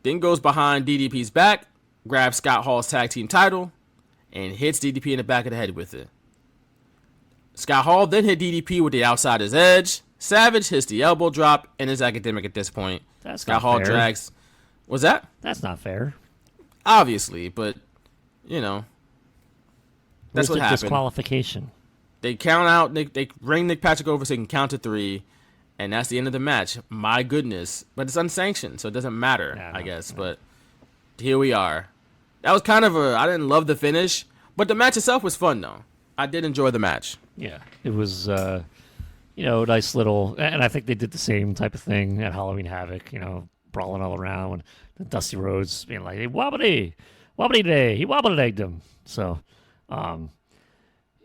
then goes behind DDP's back, grabs Scott Hall's tag team title, and hits DDP in the back of the head with it. Scott Hall then hit DDP with the outside his edge. Savage hits the elbow drop and is academic at this point. That's Scott not Hall fair. drags. Was that? That's not fair. Obviously, but, you know, that's what Where's the happened. disqualification. They count out Nick. They bring Nick Patrick over so he can count to 3, and that's the end of the match. My goodness, but it's unsanctioned, so it doesn't matter, I guess. But here we are. That was kind of I didn't love the finish, but the match itself was fun though. I did enjoy the match. Yeah, it was, nice little, and I think they did the same type of thing at Halloween Havoc, brawling all around, and Dusty Rhodes being like, hey, wobbly day, he wobbled-egged him. So, a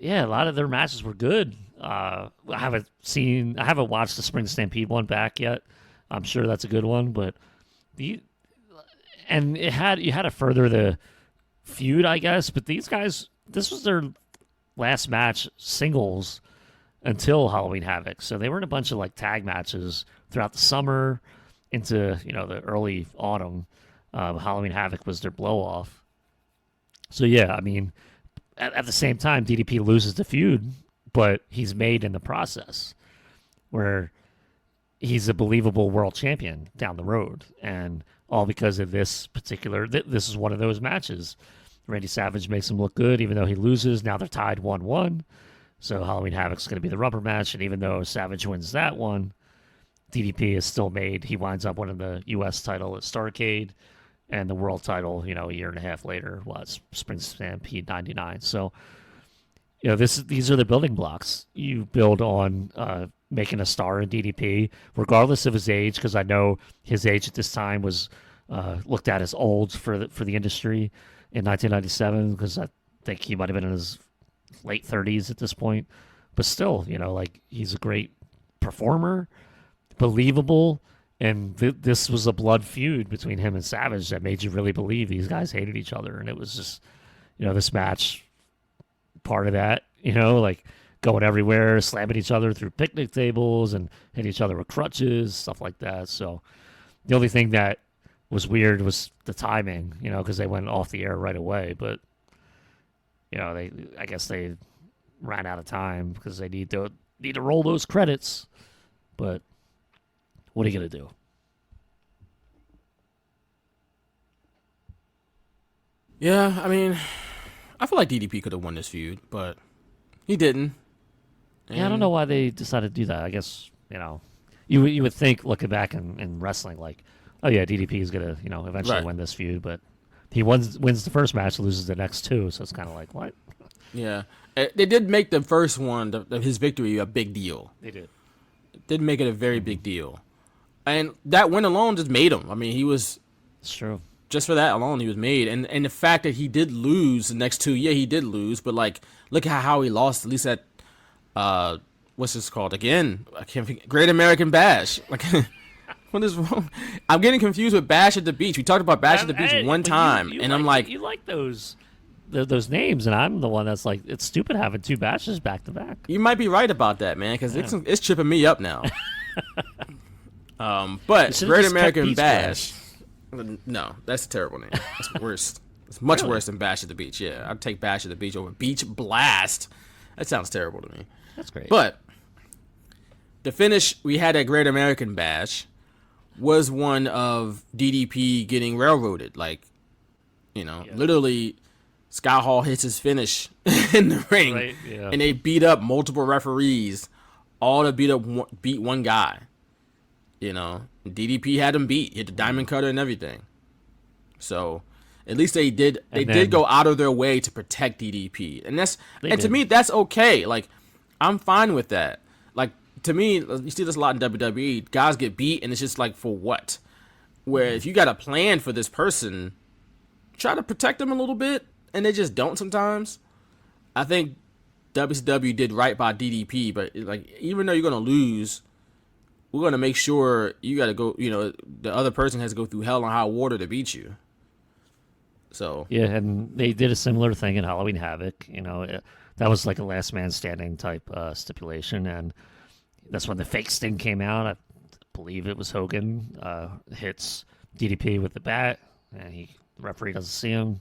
lot of their matches were good. I haven't watched the Spring Stampede one back yet. I'm sure that's a good one, but you had to further the feud, I guess, but these guys, this was their last match singles until Halloween Havoc. So they were in a bunch of like tag matches throughout the summer into, the early autumn. Halloween Havoc was their blow off. So yeah, I mean, at the same time, DDP loses the feud, but he's made in the process where he's a believable world champion down the road. And all because of this particular, this is one of those matches. Randy Savage makes him look good, even though he loses. Now they're tied 1-1. So Halloween Havoc's going to be the rubber match. And even though Savage wins that one, DDP is still made. He winds up winning the U.S. title at Starrcade and the world title, a year and a half later, Spring Stampede 99. So, these are the building blocks. You build on making a star in DDP, regardless of his age, because I know his age at this time was looked at as old for the industry in 1997, because I think he might have been in his late 30s at this point. But still, he's a great performer, believable, and this was a blood feud between him and Savage that made you really believe these guys hated each other. And it was just, this match, part of that, going everywhere, slamming each other through picnic tables and hitting each other with crutches, stuff like that. So the only thing that was weird was the timing, because they went off the air right away. But I guess they ran out of time because they need to roll those credits. But what are you gonna do? Yeah, I mean, I feel like DDP could have won this feud, but he didn't. Yeah, I don't know why they decided to do that. I guess, you would think, looking back in wrestling, like, oh yeah, DDP is gonna, eventually win this feud, but he wins the first match, loses the next two, so it's kind of like, what? Yeah, they did make the first one, his victory, a big deal. They did. Did make it a very big deal, and that win alone just made him. I mean, he was. It's true. Just for that alone, he was made, and the fact that he did lose the next two, yeah, he did lose, but like, look at how he lost. At least at, what's this called again? I can't think. Great American Bash. Like, what is wrong? I'm getting confused with Bash at the Beach. We talked about Bash at the Beach one time, and I'm like, you like those names, and I'm the one that's like, it's stupid having two bashes back to back. You might be right about that, man, because it's tripping me up now. But Great American Bash. No, that's a terrible name. That's worse. It's much worse than Bash at the Beach. Yeah, I'd take Bash at the Beach over Beach Blast. That sounds terrible to me. That's great. But the finish we had at Great American Bash was one of DDP getting railroaded. Like, literally, Scott Hall hits his finish in the ring, right, yeah. And they beat up multiple referees, all to beat one guy. DDP had him beat, hit the diamond cutter and everything. So at least they did go out of their way to protect DDP, and to me that's okay. Like, I'm fine with that. Like, to me, you see this a lot in WWE. Guys get beat, and it's just like, for what? Where if you got a plan for this person, try to protect them a little bit, and they just don't sometimes. I think WCW did right by DDP, but like, even though you're gonna lose, we're going to make sure you got to go, the other person has to go through hell and high water to beat you. So. Yeah, and they did a similar thing in Halloween Havoc. That was like a last man standing type stipulation. And that's when the fake Sting came out. I believe it was Hogan, hits DDP with the bat, and the referee doesn't see him.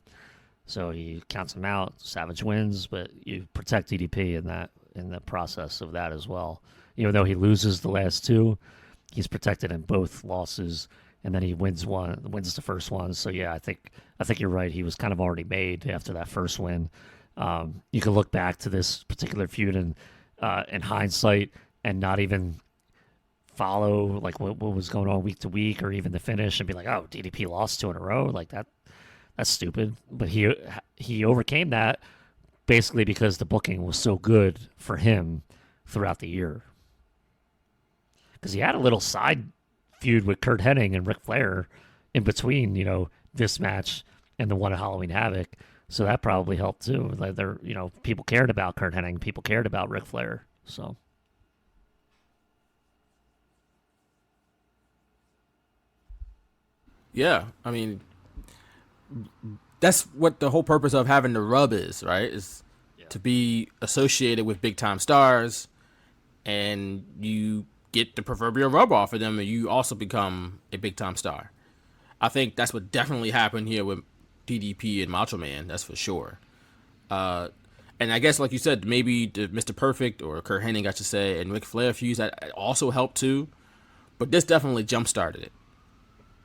So he counts him out. Savage wins, but you protect DDP in the process of that as well. Even though he loses the last two, he's protected in both losses, and then he wins the first one. So yeah, I think you're right. He was kind of already made after that first win. You can look back to this particular feud in hindsight and not even follow like what was going on week to week or even the finish and be like, oh, DDP lost two in a row, like that. That's stupid. But he overcame that basically because the booking was so good for him throughout the year. Because he had a little side feud with Kurt Hennig and Ric Flair in between, this match and the one at Halloween Havoc. So that probably helped too. Like people cared about Kurt Hennig, people cared about Ric Flair. So. Yeah, I mean, that's what the whole purpose of having the rub is, right? Is to be associated with big time stars, and you get the proverbial rub off of them, and you also become a big time star. I think that's what definitely happened here with DDP and Macho Man. That's for sure. And I guess, like you said, maybe the Mr. Perfect or Kurt Hennig, I should say, and Ric Flair fuse that also helped too. But this definitely jump started it.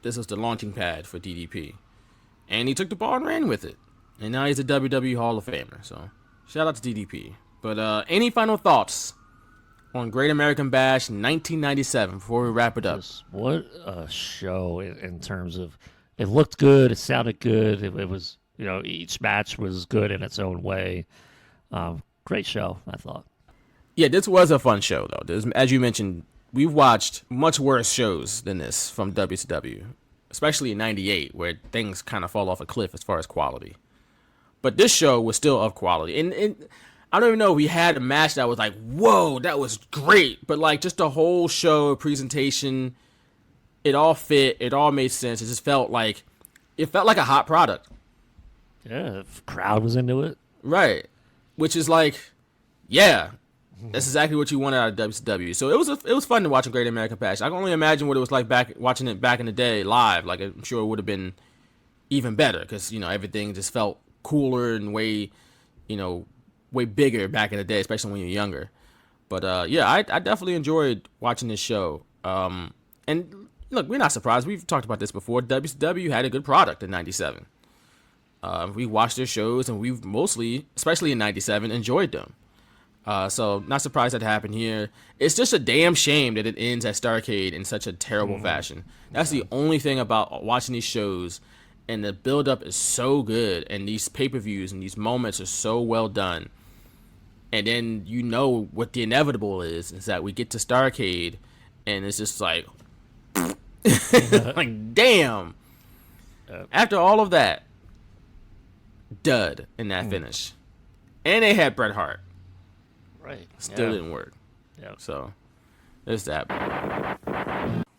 This was the launching pad for DDP, and he took the ball and ran with it. And now he's a WWE Hall of Famer. So shout out to DDP. But any final thoughts on Great American Bash 1997 before we wrap it up? What a show in terms of, it looked good, it sounded good, it was, each match was good in its own way. Great show, I thought. Yeah, this was a fun show though. As you mentioned, we've watched much worse shows than this from WCW, especially in '98, where things kind of fall off a cliff as far as quality. But this show was still of quality, and I don't even know if we had a match that was like, whoa, that was great. But like, just the whole show, presentation, it all fit. It all made sense. It just felt like a hot product. Yeah, the crowd was into it. Right. Which is like, yeah, That's exactly what you wanted out of WCW. So it was fun to watch a Great American Bash. I can only imagine what it was like watching it back in the day live. Like, I'm sure it would have been even better because, everything just felt cooler and way bigger back in the day, especially when you're younger. But I definitely enjoyed watching this show. And look, we're not surprised. We've talked about this before. WCW had a good product in '97. We watched their shows, and we've mostly, especially in '97, enjoyed them. So not surprised that happened here. It's just a damn shame that it ends at Starrcade in such a terrible fashion. That's the only thing about watching these shows, and the build-up is so good, and these pay-per-views and these moments are so well done. And then what the inevitable is that we get to Starrcade, and it's just like, like, damn. After all of that, dud in that finish. And they had Bret Hart. Right. Still didn't work. Yeah. So, there's that.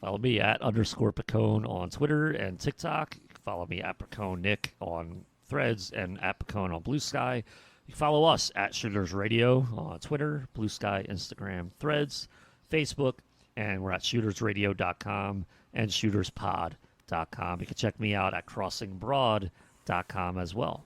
Follow me at _Picone on Twitter and TikTok. You can follow me at Picone Nick on Threads and at Picone on Blue Sky. You can follow us at Shooters Radio on Twitter, Blue Sky, Instagram, Threads, Facebook, and we're at shootersradio.com and shooterspod.com. You can check me out at crossingbroad.com as well.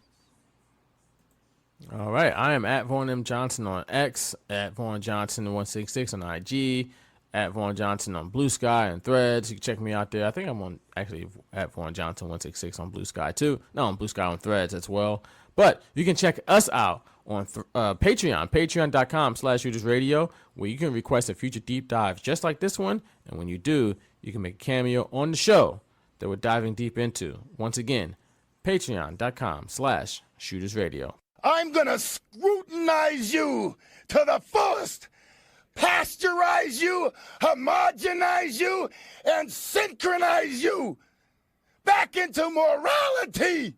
All right. I am at Vaughn M. Johnson on X, at Vaughn Johnson 166 on IG, at Vaughn Johnson on Blue Sky and Threads. You can check me out there. I think I'm on actually at Vaughn Johnson 166 on Blue Sky too. No, on Blue Sky on Threads as well. But you can check us out on Patreon, patreon.com/shootersradio, where you can request a future deep dive just like this one. And when you do, you can make a cameo on the show that we're diving deep into. Once again, patreon.com/shootersradio. I'm gonna scrutinize you to the fullest, pasteurize you, homogenize you, and synchronize you back into morality.